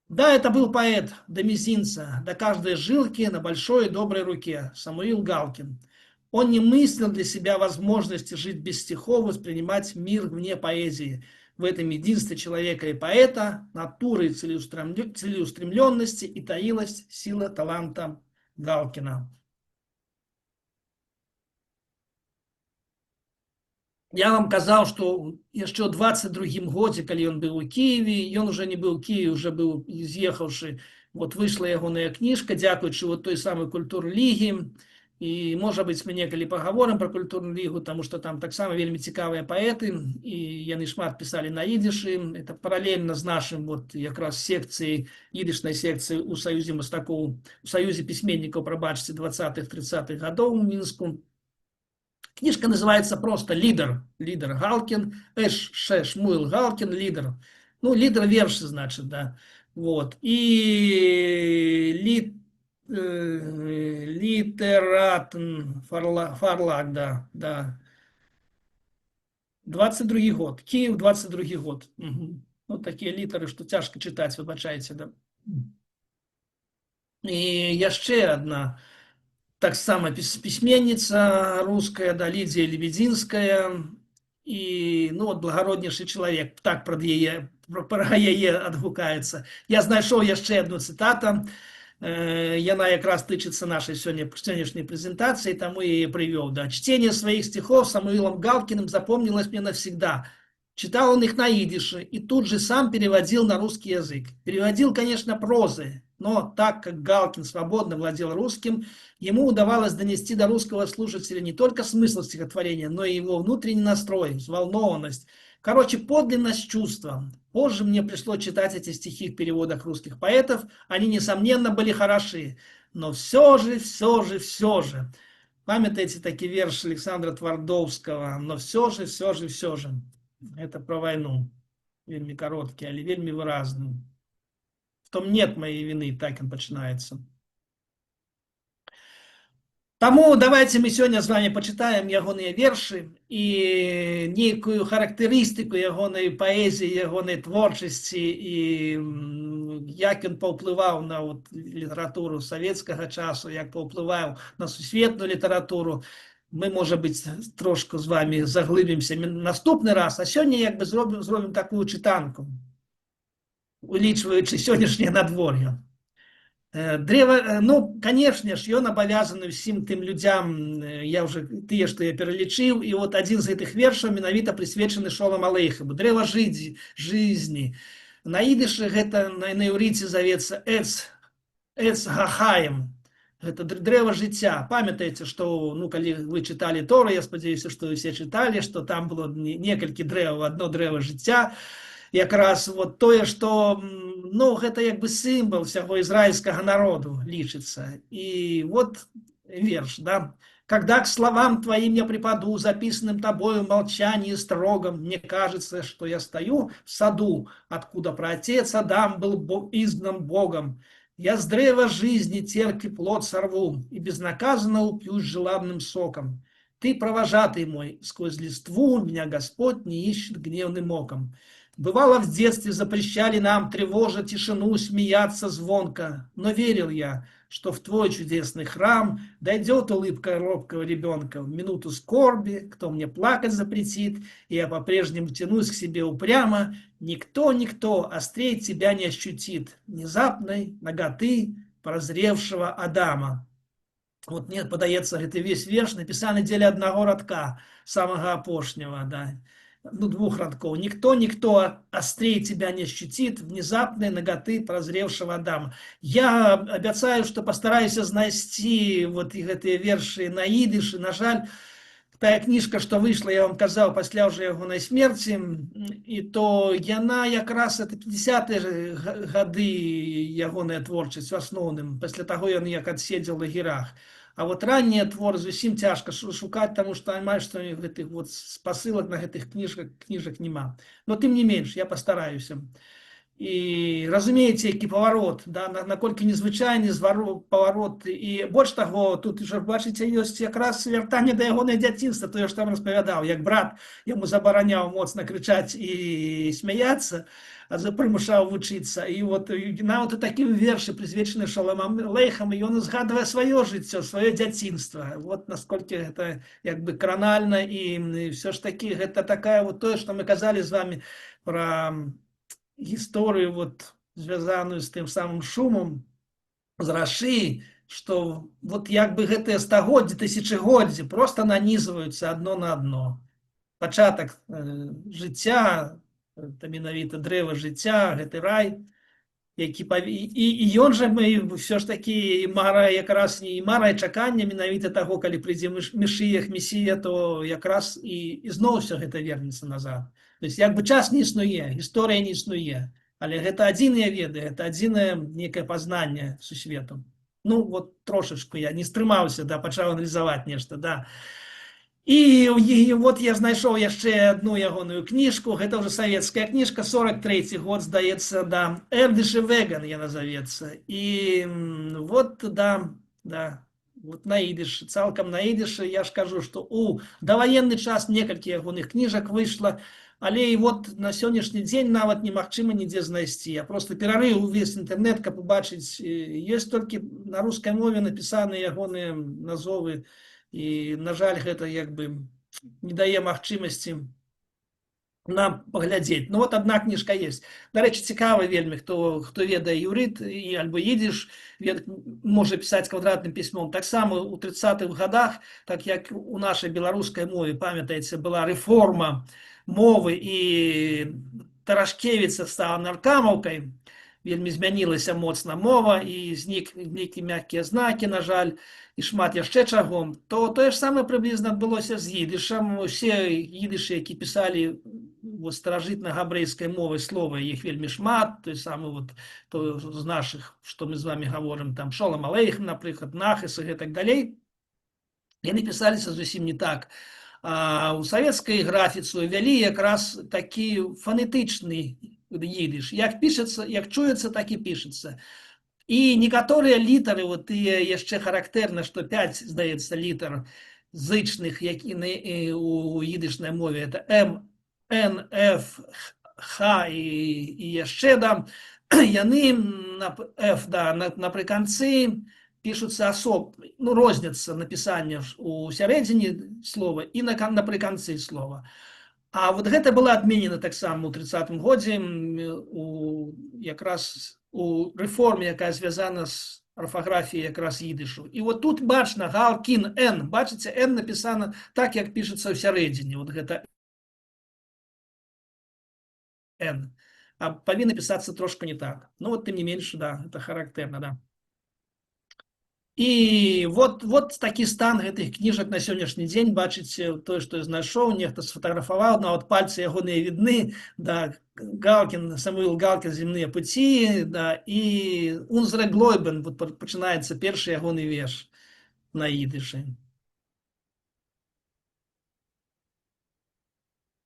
Да, это был поэт до мизинца, до каждой жилки на большой и доброй руке, Самуил Галкин. Он не мыслил для себя возможности жить без стихов, воспринимать мир вне поэзии. В этом единстве человека и поэта, натуры и целеустремленности и таилась сила таланта Галкина. Я вам казаў, што яшчэ ў 22 годзе, калі ён быў у Киеве, ён уже не быў у Киеве, уже быў з'ехаўшы. Вот выйшла ягоная кніжка, дзякуючы вот той самой культурлігі. І можа быць, мы некалі пагаворым пра культурную лігу, таму што там таксама вельмі цікавыя паэты, і яны шмат пісалі на ідышы. Это паралельна з нашым вот якраз секцыяй, ідышнай секцыяй у саюзе мастакоў, у саюзе пісьменнікаў, прабачце, 20-30-х гадоў у Мінску. Книжка называется просто «Лидер». Лидер Галкин, Шмуил Галкин, лидер. Ну, лидер верши, значит, да. Вот. И литерат Фарлак, да, да. 22 год. Киев, 22 год. Угу. Вот такие литеры, что тяжко читать, выбачайте, да. И яшчэ одна таксама пісьменніца руская, да, Лідія Лебедзінская, і ну вот благароднейшы чалавек так пра яе адгукаецца. Я знайшоў яшчэ одну цытату, яна якраз тычыцца нашай сённяшняй прэзентацыі, таму я яе прывёў. Да. Чтение своих стихов Самуилом Галкиным запомнилось мне навсегда. Читал он их на идише и тут же сам переводил на русский язык. Переводил, конечно, прозы, но так как Галкин свободно владел русским, ему удавалось донести до русского слушателя не только смысл стихотворения, но и его внутренний настрой, взволнованность. Короче, подлинность чувства. Позже мне пришлось читать эти стихи в переводах русских поэтов. Они, несомненно, были хороши. Но все же. Памятаете такие верши Александра Твардовского? Но все же. Это про войну. Вельми короткий, але вельми выразный. В том нет моей вины, так он начинается. Таму давайте мы сегодня с вами почитаем ягоныя вершы и некую характеристику ягонай паэзіі, ягонай творчасці і як ён паўплываў на вот літаратуру савецкага часу, як паўплываў на сусветную літаратуру. Мы, может быть, трошку з вами заглыбимся наступны раз, а сёння як бы зробім такую чытанку, улічваючы сённяшняе надвор'е. Древо, ну, конечно ж, ён абавязаны ўсім тым людзям, тыя, што я пералічыў, і вот адзін з гэтых вершаў менавіта прысвечаны Шолам Алейхаму, дрэва жизни. На ідышы гэта на іўрыце завецца эц гахаем, гэта дрэва жыцця. Памятаеце, што, ну, калі вы чыталі Тору, я спадзяюся, што вы все чыталі, што там было некалькі дрэваў, одно дрэва жыцця. Якраз вот тое, што, ну, гэта як бы сімвал всяго израильского народу лічыцца. И вот верш, да. «Когда к словам твоим я припаду, записанным тобою в молчании строгом, мне кажется, что я стою в саду, откуда праотец Адам был изгнан Богом. Я с древа жизни терпкий плод сорву и безнаказанно упьюсь желанным соком. Ты, провожатый мой, сквозь листву меня Господь не ищет гневным оком. Бывало, в детстве запрещали нам, тревожа тишину, смеяться звонко, но верил я, что в твой чудесный храм дойдет улыбка робкого ребенка в минуту скорби, кто мне плакать запретит, и я по-прежнему тянусь к себе упрямо, никто острее тебя не ощутит внезапной наготы прозревшего Адама». Вот мне падаецца, гэты весь верш напісаны дзеля аднаго радка, самага апошняга, да. Ну, 2 радков. Никто острее тебя не ощутит внезапной наготы прозревшего Адама. Я обещаю, что постараюсь знайсці вот гэтыя вершы на ідышы. На жаль, тая книжка, что вышла, я вам казаў, пасля уже ягонай смерти, и то яна якраз это 50-е гады ягоная творчасць у асноўным. Пасля таго ён як адседзеў у лагерах. А вот раннія творы зусім цяжка шукаць, таму што амаль што гэтых вот спасылак на гэтых кніжак няма. Но тым не менш, я пастараюся. І разумееце, які паварот, да, наколькі незвычайны паварот. І больш таго, тут уже бачыце, ёсць якраз вяртанне да ягонае дзяцінства, тое, што там распавядаў, як брат яму забараняў моцна крычаць і смяяцца, а прымушаў вучыцца. І вот нават у такім вершы, прысвечаны Шолам Алейхам, ён узгадвае сваё жыццё, сваё дзяцінства. Вот насколькі гэта як бы кранальна, і все ж таки гэта такая вот тое, што мы казалі з вами пра гісторыю, вот звязаную з тым самым шумам з рашы, што вот як бы гэтыя стагоддзі, тысячагоддзі просто нанізваюцца адно на адно. Пачатак жыцця, это менавіта дрэва жыцця, гэты рай, які і ён жа мы все ж такі мара, якраз і мара і чакання менавіта таго, калі прыйдзе Мешыях, Месія, то якраз і зноў все гэта вернецца назад. То есть як бы час не існуе, гісторыя не існуе, але гэта адзіныя веды, гэта адзінае некае пазнанне сусвету. Ну вот трошачку я не стрымаўся, да, пачаў аналізаваць нешта, да. І вот я знайшоў яшчэ одну ягоную кніжку, гэта ўжо савецкая кніжка, 43-й год, здаецца, да, «Эрдыш и Веган» яна завецца. І вот, да, вот на ідышы, цалкам на ідышы. Я ж кажу, што у даваенны час некалькі ягоных кніжак выйшла, але і вот на сённяшні дзень нават немагчыма нідзе знайсці. Я просто перарыў увесь інтэрнэт, каб убачыць. Ёсць толькі на рускай мове напісаныя ягоныя назовы, і, на жаль, гэта як бы не дае магчымасці нам паглядзець. Ну вот одна кніжка есть. Дарэчы, цікава вельмі, хто ведае іўрыт і альбо ідыш, можа пісаць квадратным пісьмом. Таксама у 30-х годах, так як у нашай беларускай мове, памятаеце, была рэформа мовы, і Тарашкевіца стала наркамаўкай, вельмі змянілася моцна мова, і зніклі мяккія знакі, на жаль, і шмат яшчэ чаго, то тое ж самае прыблізна адбылося з ідышам. Усе ідышы, які пісалі старажытна-габрэйскай мовай слова, іх вельмі шмат, той самы вот то з нашых, што мы з вами гаворым, там Шолам Алейхам, напрыклад, Нахес і гэтак далей, яны пісаліся зусім не так. А у савецкай графіцы увялі якраз такі фанетычны ідыш. Як пішацца, як чуецца, так і пішацца. І некаторыя літары, вот тыя яшчэ характэрна, што 5, здаецца, літар зычных, які у ідышнай мове, это М, Н, Ф, Х і яшчэ, да, яны на Ф, да, напрыканцы пішуцца ну, розняцца напісання у сярэдзіне слова і напрыканцы слова. А вот гэта было адменена таксама ў 30-м годзе якраз у рэформе, якая звязана з арфаграфіяй якраз ідышу. І вот тут бачна Галкін Н. Бачыце, Н напісана так, як пішацца ў сярэдзіне. Вот гэта Н. А павінна пісацца трошку не так. Ну вот тым не менш, да, это характэрна, да. І вот такі стан гэтых кніжак на сённяшні дзень. Бачыце, тое, што я знайшоў, нехта сфатаграфаваў, нават пальцы ягоныя відны, да, Галкін, Самуил Галкін, «Земныя пуці», да, і «Унзре Глойбен», вот пачынаецца першы ягоны верш на ідышы.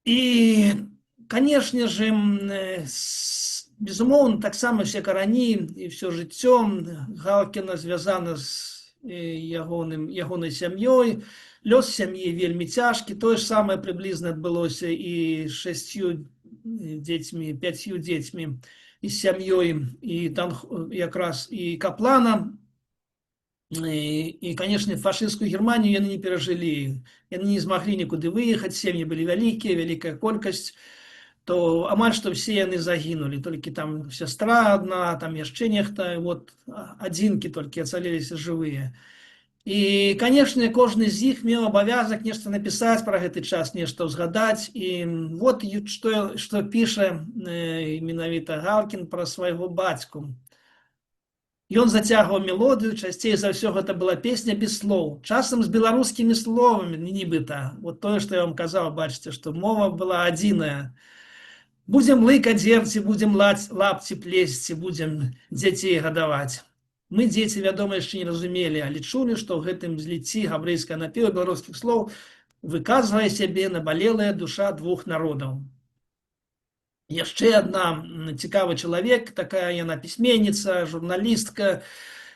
І, канешне ж, безумоўна, таксама все карані і все жыццё Галкіна звязана з ягонай сям'ёй. Лёс сям'і вельмі цяжкі. Тое ж самае прыблізна адбылося і 6 дзецьмі, 5 дзецьмі, і з сям'ёй, і там якраз і Каплана. І, канешне, фашысцкую Германію яны не перажылі. Яны не змаглі нікуды выехаць, сем'і былі вялікія, вялікая колькасць. То амаль што все яны загінулі, толькі там сястра адна, там яшчэ нехта, вот адзінкі толькі ацалеліся жывыя. І, канешне, кожны з іх меў абавязак нешта напісаць пра гэты час, нешта ўзгадаць. І вот што піша менавіта Галкін пра свайго бацьку. Ён зацягваў мелодыю, часцей за ўсё гэта была песня без слоў, часам з беларускімі словамі, нібыта. Вот тое, што я вам казаў, бачыце, што мова была адзіная. Будзем лыкаць дзерці, будзем лапці плесці, будзем дзяцей гадаваць. Мы, дзеці, вядома, яшчэ не разумелі, але чулі, што ў гэтым зліцці габрэйскага напева беларускіх слоў выказвае сябе набалелая душа двух народаў. Яшчэ адна цікавы чалавек, такая яна пісьменніца, журналістка,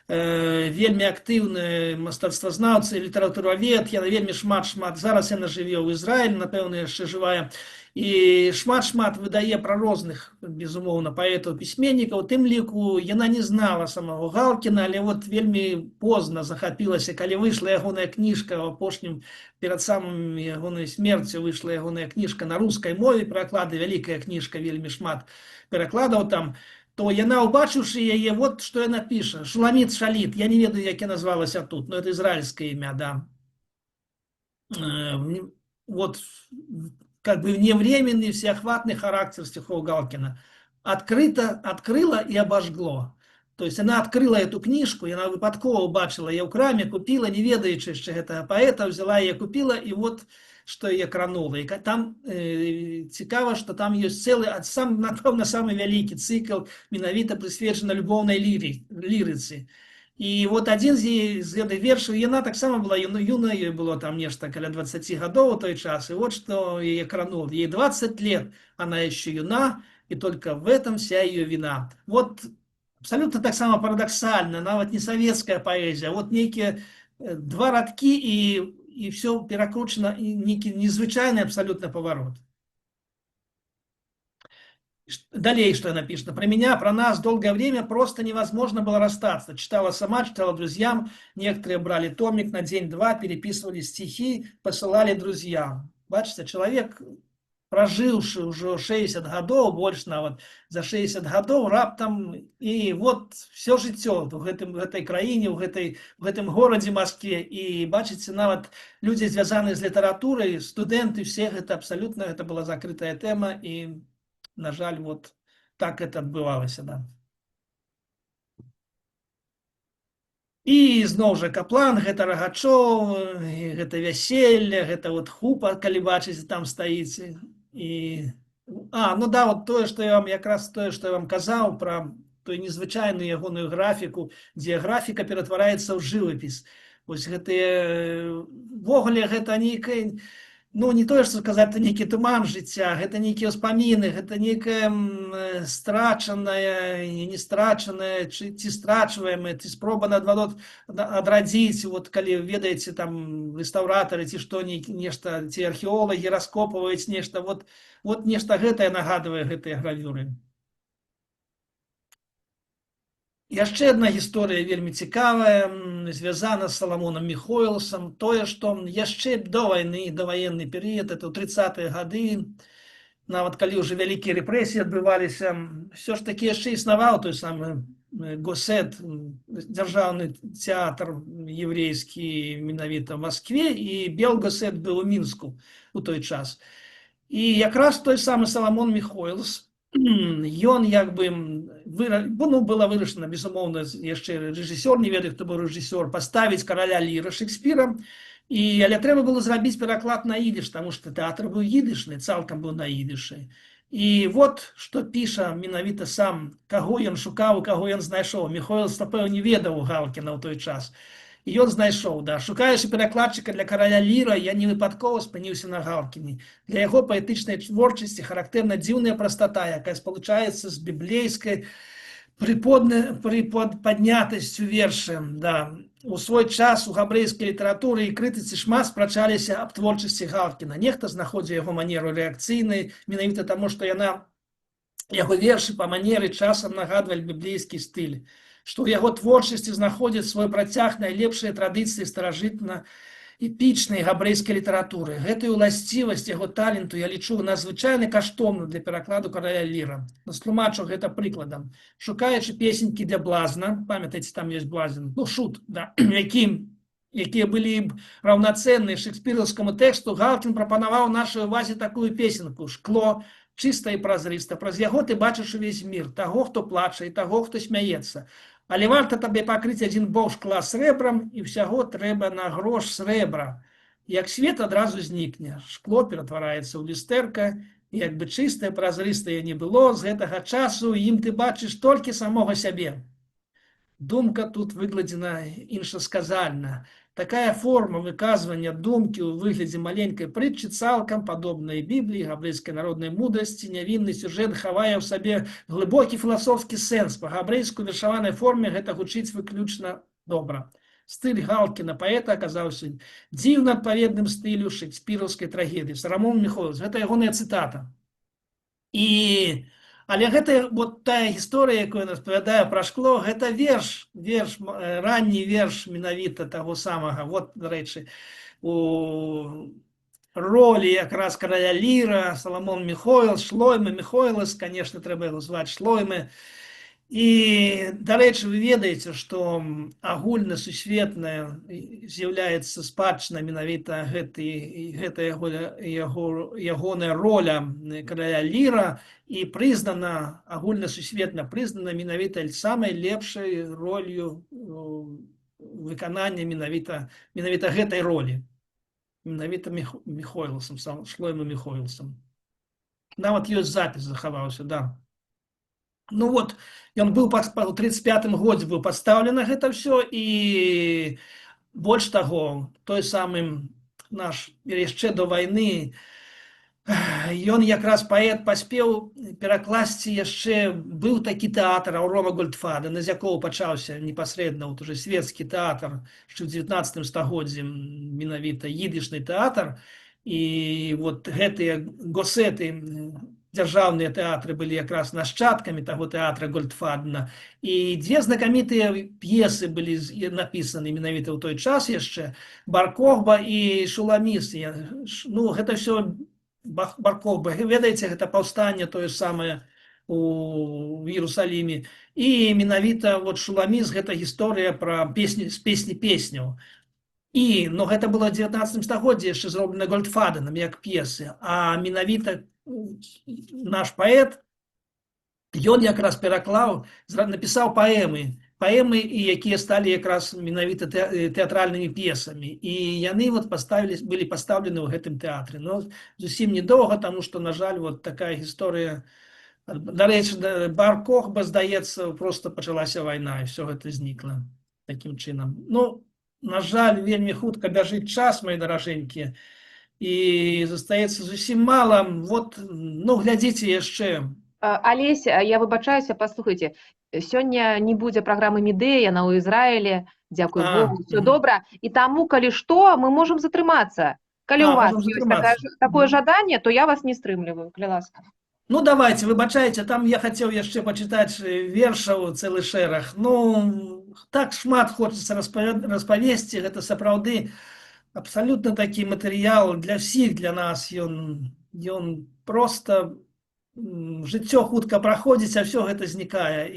вельмі актыўны мастацтвазнаўца, літаратуравед, яна вельмі шмат зараз яна жыве ў Ізраілі, напэўна, яшчэ жывая, і шмат выдае пра розных, безумоўна, паэтаў, пісьменнікаў. У тым ліку яна не знала самого Галкіна, але вот вельмі позна захапілася, калі выйшла ягоная кніжка ў апошнім, перад самым ягонай смерцю выйшла ягоная кніжка на рускай мове, пераклады, вялікая кніжка, вельмі шмат перакладаў там, то яна, убачыўшы яе, вот што яна піша. Шуламіт Шаліт, я не ведаю, як я назвалася тут, но это израильское имя, да. Вот как бы вневременный, всеохватный характер стихов Галкина. Открыла и обожгло. То есть она открыла эту книжку, и она выпадково убачила ее в краме, купила, не ведаючи, что это поэта, взяла ее, купила, и вот что ее крануло. И там цікаво, что там есть целый, напевно, самый великий цикл, менавіта присвячена любовной лирице. І вот адзін з гэтых вершаў, яна таксама была юная, ёй было там нешта каля 20 гадоў у той час, и вот что яе крануло. Ей 20 лет, она еще юна, и только в этом вся ее вина. Вот абсолютно таксама парадоксальна, нават не советская поэзия, вот некие два радкі, и все перакручена, и некий незвычайный абсолютно поворот. Далее, что она пишет. Про меня, про нас долгое время просто невозможно было расстаться. Читала сама, читала друзьям. Некоторые брали томик на день-два, переписывали стихи, посылали друзьям. Бачите, человек, проживший уже 60 годов, больше нават за 60 годов, раптом, и вот все жыццё в этой краіне, в гэтым городе Москве. И бачите, нават люди, связанные с литературой, студенты, все это абсолютно, это была закрытая тема, и на жаль, вот так это адбывалася, да. І зноў жа Каплан, гэта Рагачоў, гэта вяселле, гэта вот хупа, калі бачыце, там стаіць. І... ну да, вот тое, што я вам, якраз тое, што я вам казаў пра той незвычайную ягоную графіку, дзе графіка ператвараецца ў жывапіс. Вось гэтыя... Ввогуле, гэта нейкая... Ну, не тое, што сказаць, это нейкі туман жыцця, гэта нейкія ўспаміны, гэта нейкае страчанае, не страчанае, ці страчваемае, ці спроба наадварот адрадзіць, вот калі ведаеце там рэстаўратары, ці што, нешта, ці археолагі раскопваюць нешта, вот нешта гэтае нагадвае гэтыя гравюры. Яшчэ адна гісторыя вельмі цікавая, звязана з Саламонам Міхоэлсам, тое, што яшчэ до вайны, даваенны перыяд, это ў 30-е гады, нават калі ўжо вялікія рэпрэсіі адбываліся, все ж такі яшчэ існаваў той самы ГОСЭТ, дзяржаўны тэатр еврейскі менавіта в Москве, і Белгосэт быў у Мінску у той час. І якраз той самы Саламон Міхоэлс, ён як бы, было вырашана, безумоўна, яшчэ рэжысёр, не ведаю, хто быў рэжысёр, паставіць караля Ліра Шекспіра, але трэба было зрабіць пераклад на ідыш, таму што тэатр быў ідышны, цалкам быў на ідышы. І вот што піша менавіта сам, каго ён шукаў, каго ён знайшоў. Міхоэлс, напэўна, не ведаў Галкіна ў той час. І ён знайшоў, да, шукаючы перакладчыка для караля Ліра, я не выпадкова спыніўся на Галкіне. Для яго паэтычнай творчасці характэрна дзіўная прастата, якая спалучаецца з біблейскай приподнятасцю верша. Да. У свой час у габрэйскай літаратуры і крытыцы шмат спрачаліся аб творчасці Галкіна. Нехта знаходзіў яго манеру рэакцыйнай, менавіта таму, што яго вершы па манеры часам нагадвалі біблейскі стыль, што ў яго творчасці знаходзяць свой працяг найлепшыя традыцыі старажытна-эпічнай габрэйскай літаратуры. Гэтую ўласцівасць яго таленту я лічу надзвычайна каштоўную для перакладу караля Ліра. Растлумачу гэта прыкладам. Шукаючы песенькі для блазна, памятаеце, там ёсць блазен, шут, да, якія былі раўнацэнныя шекспіраўскаму тэксту, Галкін прапанаваў нашай увазе такую песенку «Шкло», чыста і празрыста. Праз яго ты бачыш увесь мір, таго, хто плача, і таго, хто смяецца. Але варта табе пакрыць адзін бок шкла срэбрам, і ўсяго трэба на грош срэбра. Як свет адразу знікне, шкло ператвараецца ў люстэрка, і як бы чыстае, празрыстае не было, з гэтага часу ім ты бачыш толькі самога сябе. Думка тут выкладзена іншасказальна. Такая форма выказвання думкі ў выглядзе маленькай прытчы цалкам падобнай Бібліі, габрэйскай народнай мудрасці, нявінны сюжэт хавае ў сабе глыбокі філасофскі сэнс. Па-габрэйску вершаванай форме гэта гучыць выключна добра. Стыль Галкіна паэта аказаўся дзіўна адпаведным стылю шекспіраўскай трагедыі. Рамон Міхоэльс, гэта ягоная цытата. І але гэта вот тая гісторыя, якую распавядае пра шкло, гэта верш, ранні верш менавіта таго самага. Вот, дарэчы, у ролі якраз караля Ліра, Саламон Міхоэльс, Шлойме Міхоэльс, конечно, трэба яго зваць Шлойме. І, дарэчы, вы ведаеце, што агульнасусветная з'яўляецца спадчына менавіта гэта ягоная роля караля Ліра, і прызнана, агульнасусветна прызнана менавіта самай лепшай ролью выканання менавіта гэтай ролі. Менавіта Міхоэльсам, Шлойме Міхоэльсам. Нават ёсць запіс захаваўся, да. Ну вот, ён быў у 35-м годзе быў пастаўлена гэта ўсё, і больш таго, той самы наш яшчэ до вайны ён якраз паэт паспеў перакласці яшчэ, быў такі тэатр Аўрома Гольдфадена, з якога пачаўся непасрэдна вот уже свецкі тэатр яшчэ ў 19 стагоддзі, менавіта ідышны тэатр, і вот гэтыя госеты, дзяржаўныя тэатры былі якраз нашчадкамі таго тэатра Гольдфадена, і дзве знакамітыя п'есы былі напісаны менавіта ў той час яшчэ, Бар-Кохба і Шуламіс. Ну, гэта ўсё Бар-Кохба, ведаеце, гэта паўстанне тое самае у Іерусаліме, і менавіта вот Шуламіс гэта гісторыя пра песні з песняў. І, ну, гэта было ў 19 стагоддзі яшчэ зроблена Гольдфаденам як п'есы, а менавіта наш паэт, ён якраз пераклаў, напісаў паэмы, якія сталі якраз менавіта тэатральнымі п'есамі. І яны вот былі пастаўлены ў гэтым тэатры. Но зусім недоўга, таму што, на жаль, вот такая гісторыя. Дарэчы, Бар-Кохба, здаецца, проста пачалася вайна, і ўсё гэта знікла такім чынам. Ну, на жаль, вельмі хутка бяжыць час, мои даражэнькія, і застаецца зусім мала. Вот, ну, глядзіце яшчэ. Алесь, я выбачаюся, паслухайце, сёння не будзе праграмы Медея, яна ў Ізраілі, дзякуй Богу, все добра, і таму, калі што, мы можам затрымацца. Калі у вас ёсць такое жаданне, то я вас не стрымліваю, калі ласка. Ну, давайте, выбачайце, там я хацеў яшчэ пачытаць вершаў цэлы шэраг. Ну, так шмат хочацца распавесці, гэта сапраўды абсалютна такі матэрыял для ўсіх, для нас. Ён просто жыццё хутка праходзіць, а ўсё гэта знікае.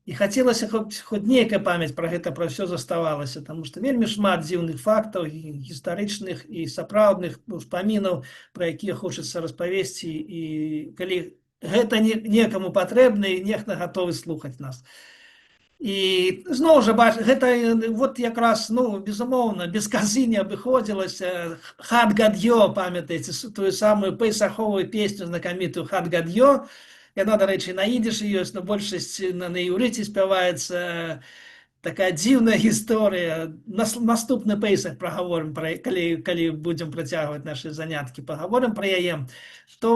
І хацелася хоць нейкая памяць пра гэта, пра ўсё заставалася, таму што вельмі шмат дзіўных фактаў, гістарычных і сапраўдных успамінаў, пра якія хочацца распавесці, і калі гэта некаму патрэбна, і нехта гатовы слухаць нас. І зноў жа, гэта вот якраз, ну, безумоўна, без казы не абыходзілася. Хат Гадьё, памятаеце, тую самую пейсаховую песню знакамітую Хат Гадьё. Яна, дарэчы, на ідышы ёсць, но большасць на іўрыце спяваецца. Такая дзіўная гісторыя. Наступны пейсах прагаворым, калі будзем працягваць нашы заняткі, пагаворым пра яе. То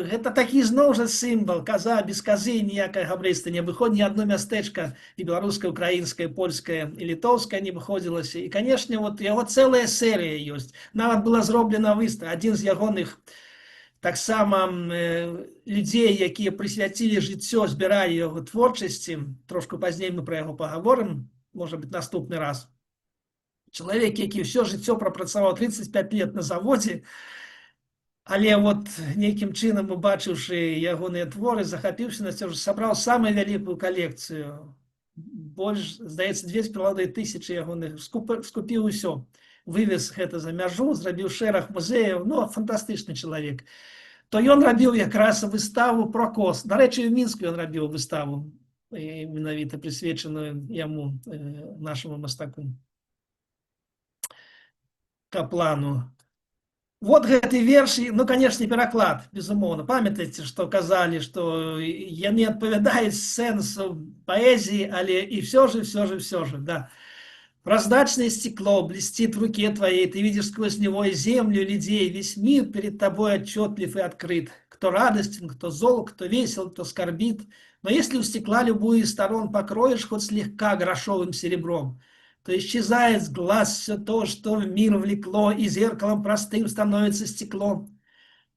гэта такі зноў жа сімвал, каза, без казы ніякае габрэйства не выходзіць, ні адно мястэчка, і беларускае, украінскае, польскае, і літоўскае не выходзілася. І, канешне, вот яго цэлая серыя ёсць. Нават была зроблена выстава. Адзін з ягоных таксама людзей, якія прысвяцілі жыццё, збіралі яго творчасці. Трошку пазней мы пра яго пагаворым, можа быць, наступны раз. Чалавек, які ўсё жыццё прапрацаваў 35 лет на заводзе, але вот нейкім чынам, убачыўшы ягоныя творы, захапіўся, сабраў самую вялікую калекцыю. Больш, здаецца, 2500 ягоных, скупіў усё. Вывез гэта за мяжу, зрабіў шэраг музеяў, ну, фантастычны чалавек. То ён рабіў якраз выставу про кос. Дарэчы, у Мінску ён рабіў выставу, менавіта прысвечаную яму, нашаму мастаку, Каплану. Вот гэты верш, ну, конечно, пераклад, безумоўна. Памятаеце, што казалі, што яны адпавядаюць сэнсу паэзіі, але и все же, да. Прозрачное стекло блестит в руке твоей, ты видишь сквозь него и землю, людей, весь мир перед тобой отчетлив и открыт. Кто радостен, кто зол, кто весел, кто скорбит. Но если у стекла любую из сторон покроешь хоть слегка грошовым серебром, то исчезает с глаз все то, что в мир влекло, и зеркалом простым становится стекло.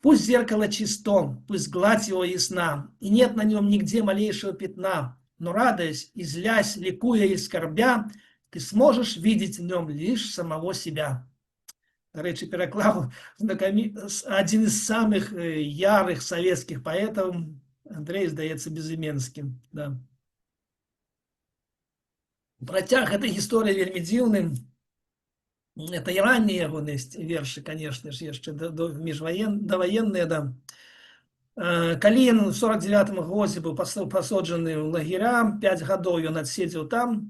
Пусть зеркало чисто, пусть гладь его ясна, и нет на нем нигде малейшего пятна, но радуясь и злясь, ликуя и скорбя, ты сможешь видеть в нем лишь самого себя. Речи переклал один из самых ярых советских поэтов, Андрей, здаецца, Безыменским. Да. Працяг этой истории вельмі дзіўны. Это и ранние ягоныя вершы, конечно ж, яшчэ даваенныя, да. Калі ён у 49-м годзе быў пасаджаны ў лагеря, 5 гадоў ён адседзеў там,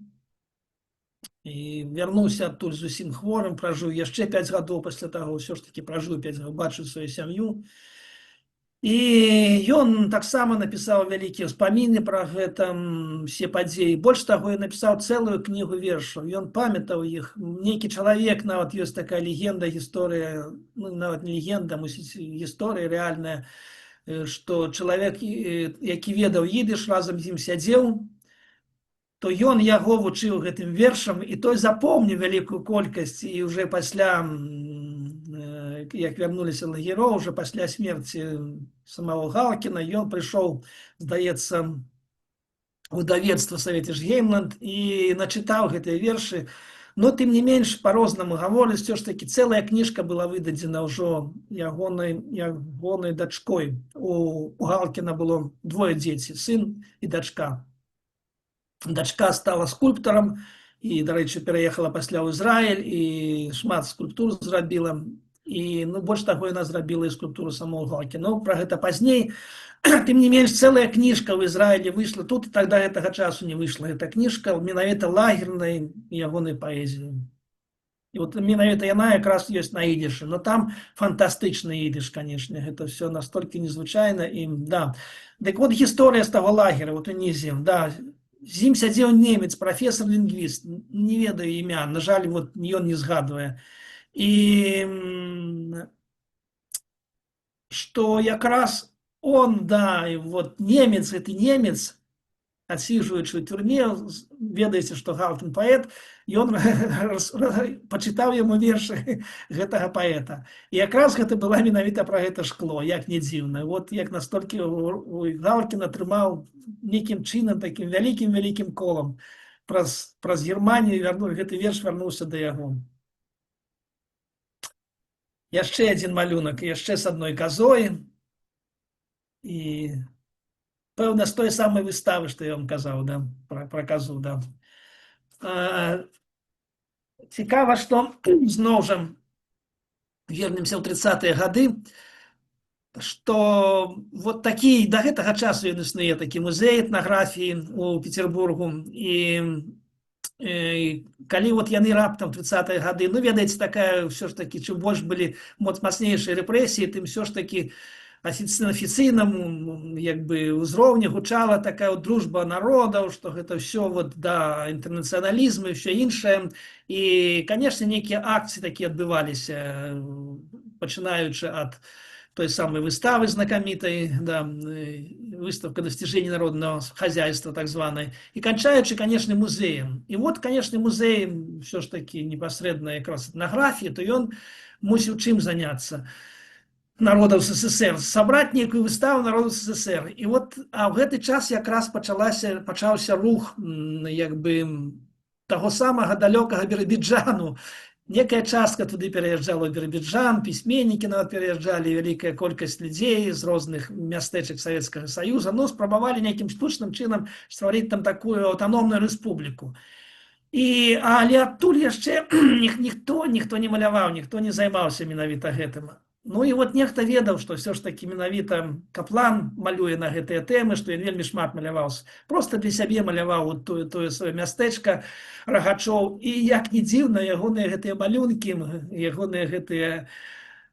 і вярнуўся адтуль зусім хворым, пражыў яшчэ 5 гадоў пасля таго, ўсё ж такі пражыў 5 гадоў, бачыў сваю сям'ю. І ён таксама напісаў вялікія ўспаміны пра гэта, все падзеі. Больш таго, ён напісаў цэлую кнігу вершаў. Ён памятаў іх. Нейкі чалавек, нават ёсць такая легенда, гісторыя, ну, нават не легенда, мусіць, гісторыя рэальная, што чалавек, які ведаў ідыш, разам з ім сядзеў, то ён яго вучыў гэтым вершам, і той запомніў вялікую колькасць, і ўжо пасля, як вярнуліся лагероў, уже пасля смерці самого Галкіна, ён прыйшоў, здаецца, у выдавецтва Саветы Геймланд і начытаў гэтыя вершы. Но тым не менш, по-рознаму гаворыць, все ж таки цэлая кніжка была выдадзена ўжо ягонай дачкой. У Галкіна было 2 дзеці, сын і дачка. Дачка стала скульптарам і, дарэчы, пераехала пасля ў Ізраіль і шмат скульптур зрабіла. І, ну, больш таго, яна зрабіла і скульптуру самого Галкіна. Ну, пра гэта пазней. Тым не менш, цэлая кніжка ў Ізраілі выйшла тут, і тогда гэтага часу не выйшла. Гэта кніжка менавіта лагернай ягонай паэзіі. І вот менавіта яна якраз ёсць на ідышы. Но там фантастычны ідыш, канешне. Гэта все настолькі незвычайна. І, да. Дык вот гісторыя з таго лагера, вот унізе, да. З ім сядзеў немец, прафесор-лінгвіст, не ведаю імя, на жаль, вот ён не згадвае. І што якраз он, да, і вот немец, гэты немец, адсіжваючы ў турме, ведаеце, што Галкін паэт, ён пачытаў яму вершы гэтага паэта. І якраз гэта была менавіта пра гэта шкло, як не дзіўна. Вот як настолькі Галкін атрымаў нейкім чынам, такім вялікім колам праз Германію, гэты верш вярнуўся да яго. Яшчэ адзін малюнак, яшчэ з адной казой. І пэўна, з той самай выставы, што я вам казаў, да, пра казу, да. Цікава, што зноў жа вернемся ў 30-е гады, што вот такі, да гэтага часу ён існуе такі музей этнаграфіі ў Петербургу, і калі вот яны раптам 30-е гады, ну, ведаеце, такая ўсё ж такі, чым больш былі мацнейшыя рэпрэсіі, тым ўсё ж такі афіцыйнам як бы ўзроўні гучала такая дружба народаў, што гэта ўсё вот, да, інтэрнацыяналізм і ўсё іншае. І, канешне, нейкія акцыі такія адбываліся, пачынаючы ад той самой выставы знакамітай, да, выставка достижений народного хозяйства, так званой, и кончаючи, конечно, музеем. И вот, конечно, музей все ж таки непосредственно якраз этнографии, то ён мусіў чым заняться народов СССР, собрать некую выставу народов СССР. И вот в гэты час якраз пачаўся рух як бы таго самага далёкага Біробіджану. Некая частка туды пераязджала ў Біробіджан, пісьменнікі нават пераязджалі, вялікая колькасць людзей з розных мястэчак Савецкага Саюза, ну, спрабавалі нейкім штучным чынам стварыць там такую аўтаномную рэспубліку. Але адтуль яшчэ ніхто не маляваў, ніхто не займаўся менавіта гэтым. Ну і вот нехта ведаў, што ўсё ж такі менавіта Каплан малюе на гэтыя тэмы, што ён вельмі шмат маляваўся. Проста для сябе маляваў тое сваё мястэчка Рагачоў. І як не дзіўна, ягоныя гэтыя малюнкі, ягоныя гэтыя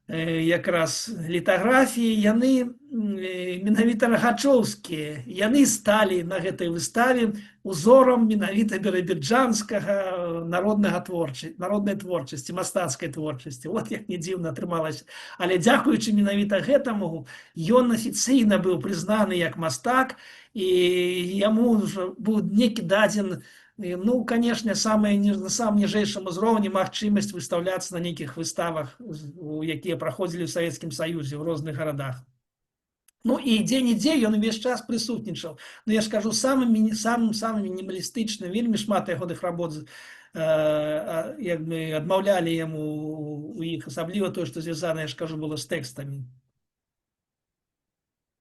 якраз літаграфіі, яны менавіта рагачоўскія. Яны сталі на гэтай выставе узорам менавіта біробіджанскага народнай творчасці, мастацкай творчасці. Вот як не дзіўна атрымалася. Але дзякуючы менавіта гэтаму, ён афіцыйна быў прызнаны як мастак, і яму ўжо быў некі дадзен, ну, конечно, на самым ніжэйшым узроўні магчымасць выстаўляцца на нейкіх выставах, якія праходзілі ў Савецкім Саюзе ў розных гарадах. Ну і дзе-нідзе ён увесь час прысутнічаў. Ну, я ж кажу, самым мінімалістычным, вельмі шмат ягоных работ як бы адмаўлялі яму у іх, асабліва тое, што звязана, я ж кажу, было з тэкстамі.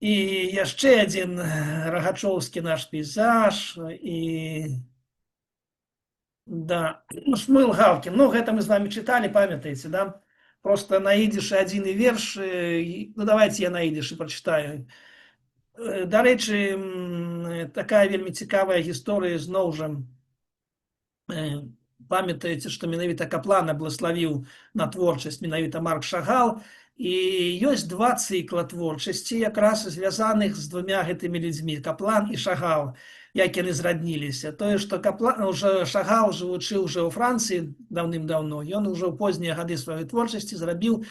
І яшчэ адзін рагачоўскі наш пейзаж, і да, Шмыл Галкін. Ну, гэта мы з вами чыталі, памятаеце, да? Просто на ідышы адзін і верш, ну, давайте я на ідышы прачытаю. Дарэчы, такая вельмі цікавая гісторыя зноў жа. Памятаеце, што менавіта Каплана благословіў на творчасць менавіта Марк Шагал, і ёсць два цыкла творчасці, якраз звязаных з двумя гэтымі людзьмі, Каплан і Шагал, як яны зрадніліся. Тое, што Шагал, жывучы ўжо ў Францыі даўным-даўно, ён ужо ў познія гады сваёй творчасці зрабіў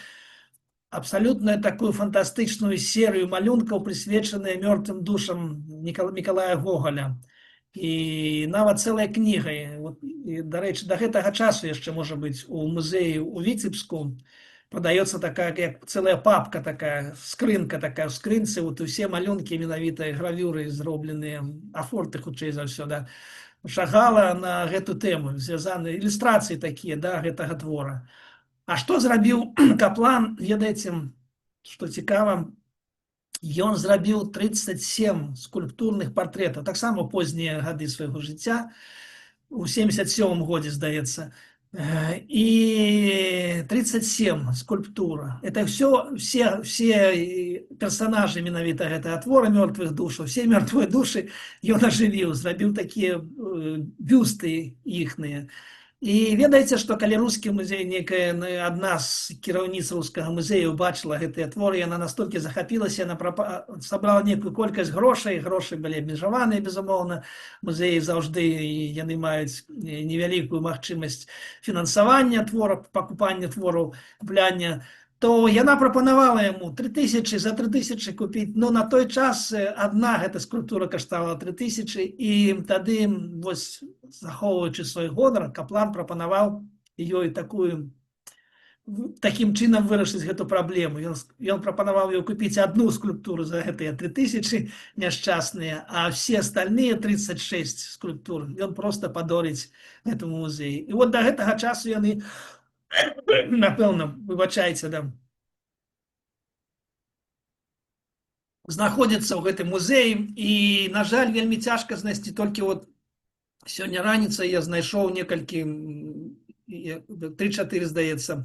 абсалютна такую фантастычную серыю малюнкаў, прысвечаная мёртвым душам Мікалая Гогаля. І нават цэлая кніга. Дарэчы, да гэтага часу яшчэ, можа быць, у музеі ў Віцебску продаецца такая, як цэлая папка такая, скрынка такая, в скрынцы вот усе малюнкі, менавіта гравюры зробленыя, афорты, хутчэй за ўсё, да, Шагала на гэту тэму, звязаны ілюстрацыі такія, да, гэтага твора. А што зрабіў Каплан, ведаеце, што цікава, ён зрабіў 37 скульптурных партрэтаў, таксама познія гады свайго жыцця, у 77 годзе, здаецца, и 37 скульптур. Это все персонажи менавіта гэтага твора мёртвых душаў, все мёртвыя душы ён ажывіў, зрабіў такія бюсты іхныя. І ведаеце, што калі рускі музей, некая адна з кіраўніц рускага музея убачыла гэтыя творы, яна настолькі захапілася, яна сабрала некую колькасць грошай, грошы былі абмежаваныя, безумоўна, музеі заўжды яны маюць невялікую магчымасць фінансавання твора, пакупання твораў, купляння, то яна прапанавала яму 3000, за 3000 купіць. Ну, на той час адна гэта скульптура каштавала 3000, і тады, вось, захоўваючы свой гонар, Каплан прапанаваў ёй такім чынам вырашыць гэту праблему. Ён прапанаваў ёй купіць одну скульптуру за гэтыя 3000 няшчасныя, а все остальные 36 скульптур ён просто падорыць гэтаму музеі. І вот да гэтага часу яны, напэўна, выбачайце, да, знаходзяцца ў гэтым музеі, і, на жаль, вельмі цяжка знайсці. Толькі вот сёння раніцай я знайшоў некалькі, 3-4, здаецца,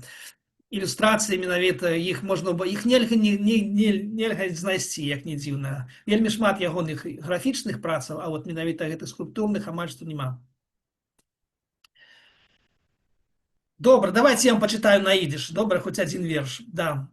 ілюстрацыі менавіта, іх нельга знайсці, як не дзіўна. Вельмі шмат ягоных графічных працаў, а вот менавіта гэтых скульптурных амаль што няма. Добра, давайте я вам пачытаю на ідыш. Добра, хоць адзін верш, да.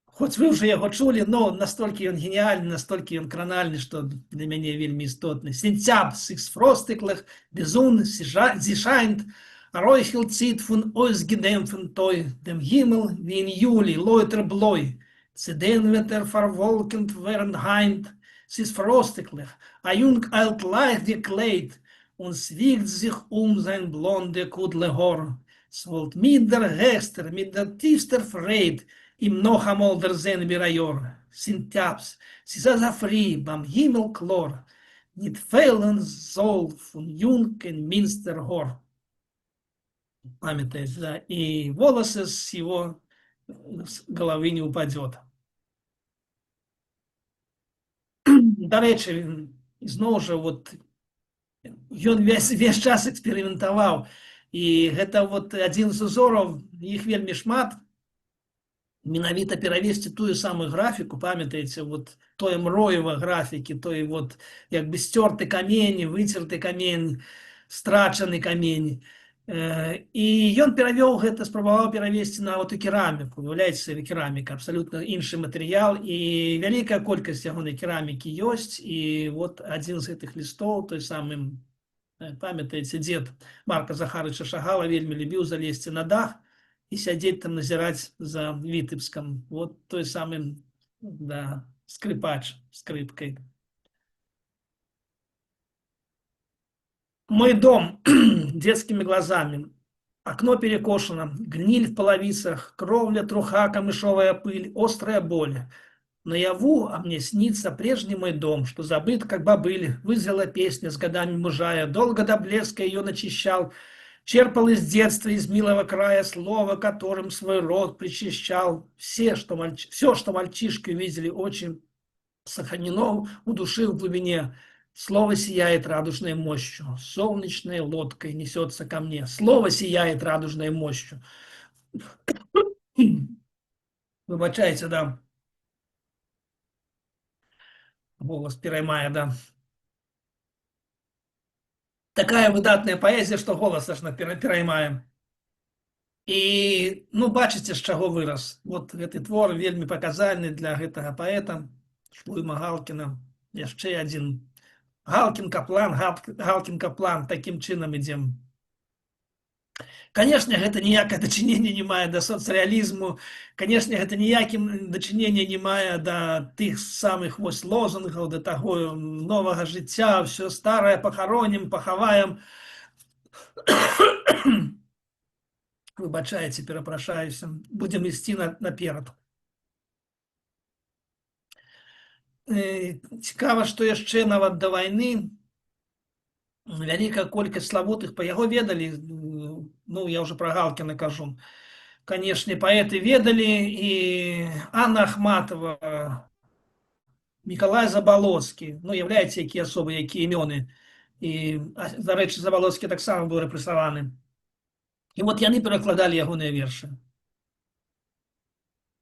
Хоць вы ўжо яго чулі, но настолькі ён геніальны, настолькі ён кранальны, што для мяне вельмі істотны. Сентябрь, сix frostiglich, Besun, sie scheint, Räuchelt zieht von ausgedämpften Toi, dem Himmel wie in Juli, läuter Bläu. Zudem wird verwolkend während heint, sie ist frostiglich, ein Jung eilt leicht gekleidet und wiegt sich sein blonde Kudle Haar. Es wollt mit der Hester, mit der tiefster Freude, ihm noch einmal der Sehn Birajor. Sintjaps, sie ist so frei beim Himmel klar, nicht fehlen soll von jungen Minsterhor. Памятаете, да, и волосы с его головы не упадет. Дарэчы, зноў жа, вот, ён весь час эксперыментаваў, і гэта вот адзін з узораў, іх вельмі шмат, менавіта перавесці тую самую графіку, памятаеце, вот тое мроева графікі, той вот як бы сцёрты камень, выцерты камень, страчаны камень. І ён перавёў гэта, спрабаваў перавесці на вот і кераміку. Уяўляеце сабе, кераміка абсалютна іншы матэрыял, і вялікая колькасць ягонай керамікі ёсць. І вот адзін з гэтых лістоў, той самы, памятаеце, дзед Марка Захарыча Шагала вельмі любіў залезці на дах і сядзець там, назіраць за Вітэбскам. Вот той самы, да, скрипач скрипкой. Мой дом детскими глазами. Окно перекошено, гниль в половицах, кровля, труха, камышовая пыль, острая боль. Наяву, а мне снится прежний мой дом, что забыт, как бобыль, вызрела песня с годами мужая, долго до блеска ее начищал, черпал из детства, из милого края слово, которым свой род причащал. Все, что мальчишки видели очи, сохранено у души в глубине. Слово сияет радужной мощью, солнечной лодкой несется ко мне. Слово сияет радужной мощью. Выбачайте, да. Голос пераймае, да. Такая выдатная паэзія, што голас аж пераймае. І, ну, бачыце, з чаго вырас. Вот гэты твор вельмі паказальны для гэтага паэта Шлуйма Галкіна. Яшчэ адзін. Галкін-Каплан, Галкін-Каплан, такім чынам ідзем. Канешне, гэта ніякае дачынення не мае да сацыялізму, канешне, гэта ніякім дачынення не мае да тых самых вось лозунгаў, да таго новага жыцця, ўсё старае пахаронім, пахаваем. Выбачайце, перапрашаюся, будзем ісці наперад. Цікава, што яшчэ нават да вайны вялікая колькасць славутых па яго ведалі, ну, я ўжо пра Галкіна кажу. Канешне, паэты ведалі, і Анна Ахматова, Мікалай Забалоцкі, ну, уяўляеце, якія асобы, якія імёны. І, дарэчы, Забалоцкі таксама быў рэпрэсаваны. І вот яны перакладалі ягоныя вершы.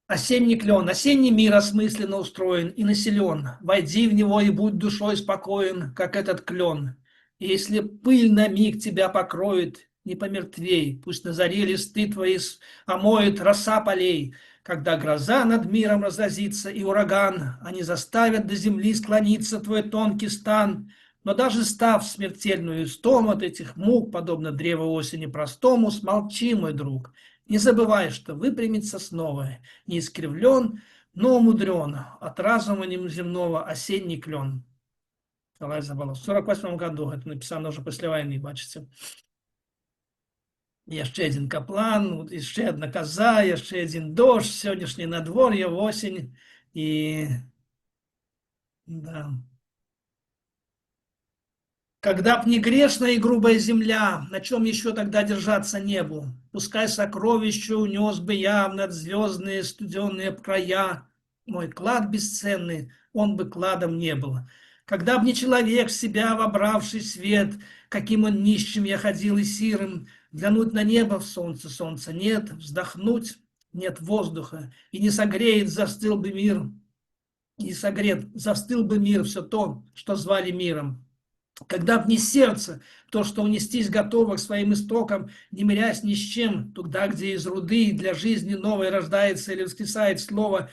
Осенний клен, осенний мир осмысленно устроен и населен. Войди в него и будь душой спокоен, как этот клен. И если пыль на миг тебя покроет, не помертвей, пусть на заре листы твои омоет роса полей. Когда гроза над миром разразится и ураган, они заставят до земли склониться твой тонкий стан. Но даже став в смертельную истому от этих мук, подобно древу осени простому, смолчи, мой друг. Не забывай, что выпрямится снова, не искривлен, но умудрен, от разума земного осенний клен. Миколай Забалоцкі. В 1948 году, это написано уже после войны, бачите. Яшчэ один каплан, яшчэ одна коза, яшчэ один дождь, сегодняшнее надворье, осень, и да. Когда б не грешная и грубая земля, на чем еще тогда держаться небу? Пускай сокровища унес бы я в надзвездные студенные края. Мой клад бесценный, он бы кладом не был. Когда б не человек, в себя вобравший свет, каким он нищим я ходил и сирым, глянуть на небо в солнце, солнца нет, вздохнуть нет воздуха, и не согреет, застыл бы мир, не согрет, застыл бы мир, все то, что звали миром. Когда б не сердце, то, что унестись готово к своим истокам, не мирясь ни с чем, туда, где из руды для жизни новой рождается или воскресает слово,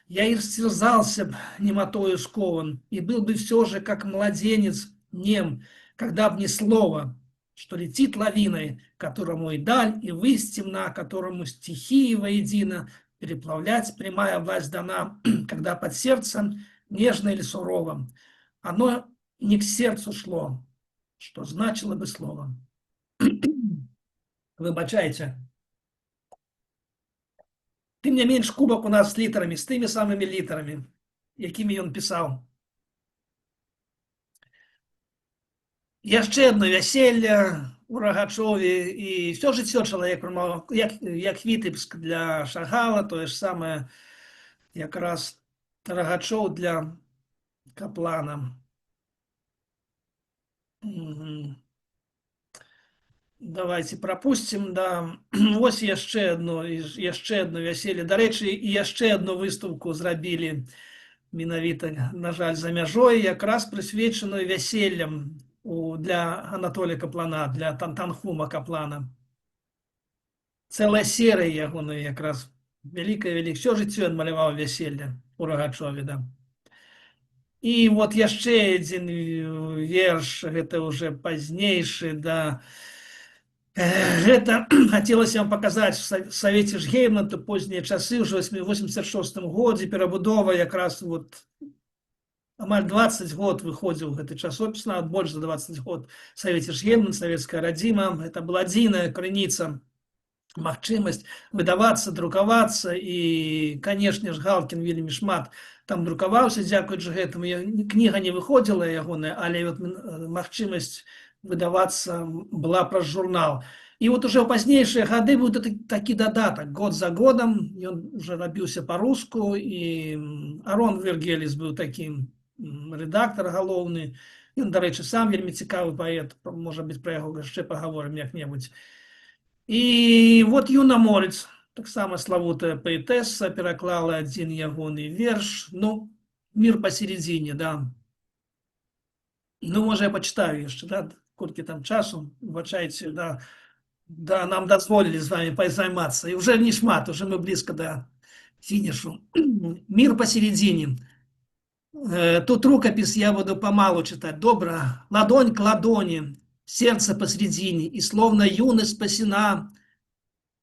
я и растерзался б немотою скован, и был бы все же, как младенец, нем, когда б не слово, что летит лавиной, которому и даль, и высь темна, которому стихии воедино, переплавлять прямая власть дана, когда под сердцем нежно или сурово. Оно не к сердцу шло, что значило бы слово. Выбачайте. Ты мне меньше кубок у нас с литрами, с теми самыми литрами, якими он писал. Яшчэ одно вяселле у Рагачове, и все жыццё чалавек прымаў, як Вітэбск для Шагала, тое ж самае якраз Рагачоў для Каплана. Давайте пропустим, да. Вось яшчэ одно вяселле. Дарэчы, і яшчэ одну выстаўку зрабілі менавіта, на жаль, за мяжой, якраз прысвечаную вяселлям. для Анатолия Каплана, для Танхума Каплана. Целая серыя ягоная якраз. Вялікае, все жыццё ён маляваў вяселле у Рагачове, да. І вот яшчэ адзін верш, гэта уже пазнейшы, да. Гэта хацелася вам паказаць в Савеце ж Геймланда познія часы, ўжо ў 86 годзе перабудова якраз вот амаль 20 год выходзіў гэты часопіс, нават больш за 20 год. Савеце ж Геймланд, савецкая радзіма, гэта была адзіная крыніца, магчымасць выдавацца, друкавацца, і, канешне ж, Галкін вельмі шмат там друкаваўся, дзякуючы гэтаму. Кніга не выходзіла ягоная, але вот магчымасць выдавацца была праз журнал. І вот уже ў пазнейшыя гады быў такі дадатак, год за годам, ён уже рабіўся па-руску, і Арон Вергеліс быў такім рэдактар галоўны. Ён, дарэчы, сам вельмі цікавы паэт, можа быць, пра яго яшчэ пагаворым як-небудзь. І вот Юна Морец, таксама славутая паэтэса, пераклала адзін ягоны верш, ну, «Мир посередине», да. Ну, можа, я пачытаю яшчэ, да, колькі там часу, выбачайце, да, нам дазволілі з вами позаймацца, і уже не шмат, уже мы близко до фінішу. «Мир посередине». Тут рукопись я буду помалу читать. Добро. Ладонь к ладони, сердце посредине, и словно юность спасена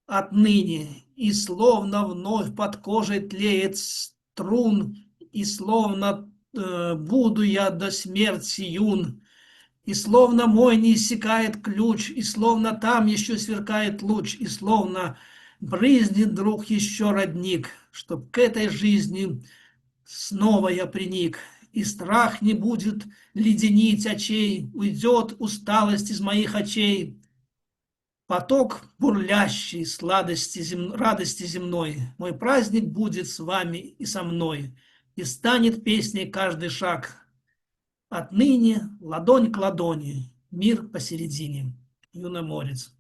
отныне, и словно вновь под кожей тлеет струн, и словно буду я до смерти юн, и словно мой не иссякает ключ, и словно там еще сверкает луч, и словно брызнет друг еще родник, чтоб к этой жизни снова я приник, и страх не будет леденить очей, уйдет усталость из моих очей. Поток бурлящий радости земной, мой праздник будет с вами и со мной, и станет песней каждый шаг. Отныне ладонь к ладони, мир посередине. Юна Морец.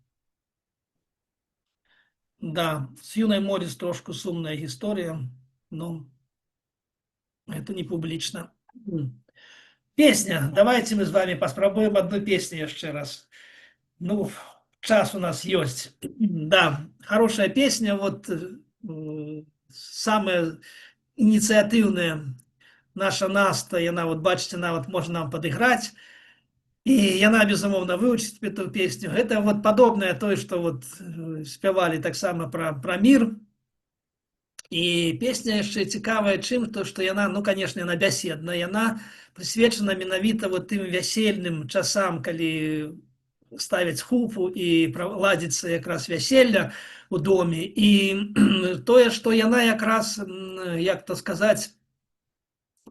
Да, с Юной Морец трошку сумная история, но это не публично. Песня. Давайте мы с вами попробуем одну песню еще раз. Ну, час у нас есть. Да, хорошая песня. Вот самая инициативная наша Наста, яна, вот бачите, она вот может нам подыграть. И яна, безумовно, выучить эту песню. Это вот подобное той, что вот спевали так само про мир. І песня яшчэ цікавая чым, то што яна, ну, канешне, яна бяседная, яна прысвечана менавіта вот тым вясельным часам, калі ставяць хупу і ладзіцца якраз вяселля ў доме. І тое, што яна якраз, як то сказаць,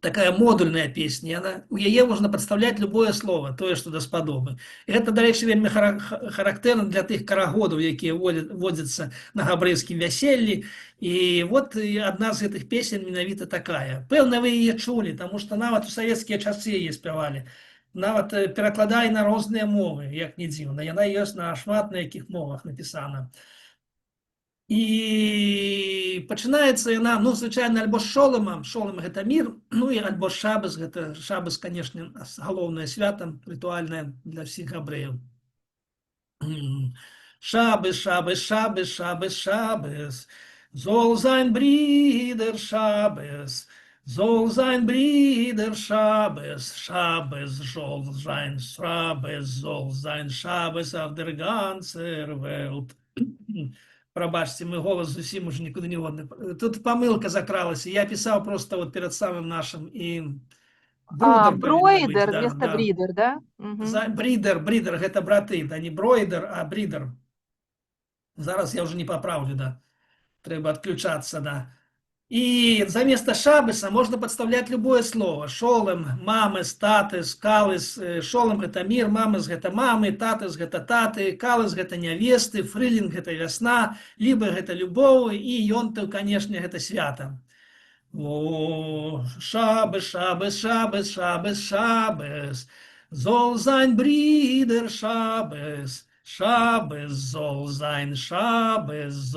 такая модульная песня, у яе можна падстаўляць любое слово, тое, што даспадобы. І гэта, дарэчы, вельмі характэрна для тых карагодаў, якія водзяцца на габрэйскім вяселлі. І вот адна з гэтых песен менавіта такая. Пэўна, вы яе чулі, таму што нават у савецкія часы яе спявалі. Нават перакладае на розныя мовы, як не дзіўна. Яна ёсць на шмат на якіх мовах напісана. І пачынаецца яна, ну, звычайна, альбо з шолымам, шолым гэта мір, ну, і альбо шабас, гэта шабас, канешне, галоўнае свята, рытуальнае для ўсіх габрэяў. Шабас, шабас, шабас, шабас, шабас, soll sein Bruder Schabes, soll sein Bruder Schabes, Schabes soll sein Schabes, soll sein Schabes auf der ganzen Welt. Пробачьте, мой голос зусім уже никуда не водный. Тут помылка закралась, я писал просто вот перед самым нашим, и... Бройдер вместо да. бридер, да? Бридер, это браты, да, не бройдер, а бридер. Зараз я уже не поправлю, да. Треба отключаться, да. И заместо шабеса можно подставлять любое слово. Шолем, мамес, татес, калес. Шолем – это мир, мамес – это мамы, татес – это таты, калес – это невесты, фрилинг – это весна, либо это любовь, и йонтов, конечно, это свято. О, шабес, шабес, шабес, шабес, шабес, soll sein Bruder Schabes. Schabes soll sein Schabes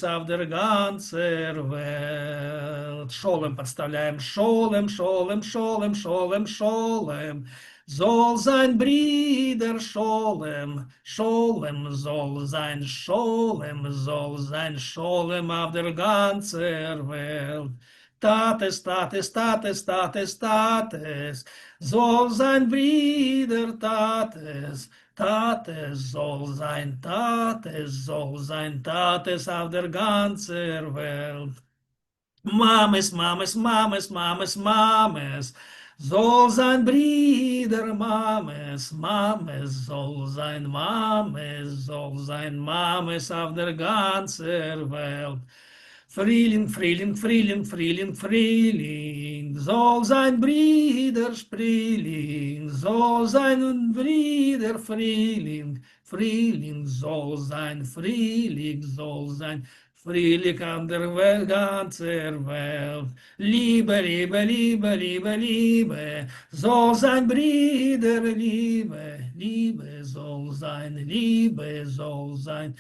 auf der ganzen Welt. Шолем подставляем, шолем, шолем, шолем, шолем, шолем. Soll sein Brüder Scholem, Scholem soll sein Scholem auf der ganzen Welt. Tates, Tates, Tates, Tates, Tates, soll sein Brüder Tates, Tates soll sein Tates auf der ganzen Welt. Mames, Mames, Mames, Mames, Mames, soll sein Brüder, Mames, Mames, soll sein Mames auf der ganzen Welt. Frühling, Frühling, Frühling, Frühling, Frühling, soll sein Brüder Frühling, soll sein Brüder Frühling, Frühling soll sein Fröhlich an der ganzen Welt. Liebe, Liebe, Liebe, Liebe, Liebe, soll sein Brüder, Liebe, Liebe soll sein, Liebe soll sein.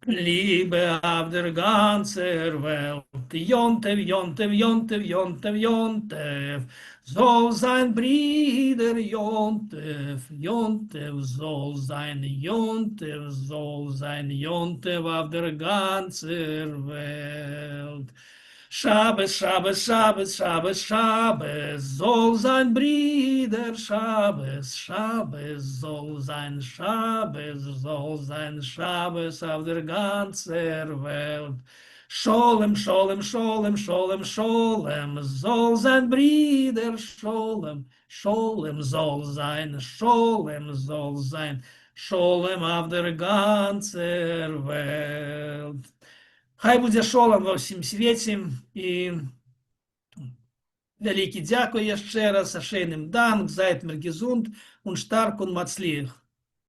Liebe auf der ganzen Welt, Jontef, Jontef, Jontef, Jontef, Jontef, soll sein Brüder, Jontef, Jontef soll sein, Jontef soll sein, Jontef auf der ganzen Welt. Schabes, Schabes, Schabes, Schabes, Schabes, soll sein Brüder, Schabes, Schabes, soll sein Schabes auf der ganzen Welt. Scholem, Scholem, Scholem, Scholem, Scholem, soll sein Brüder, Scholem, Scholem soll sein, Scholem auf der ganzen Welt. Хай буде шолом во всім світі, і велике дякую ще раз, ашейним данк, зайт мергезунд, und stark und matzlich.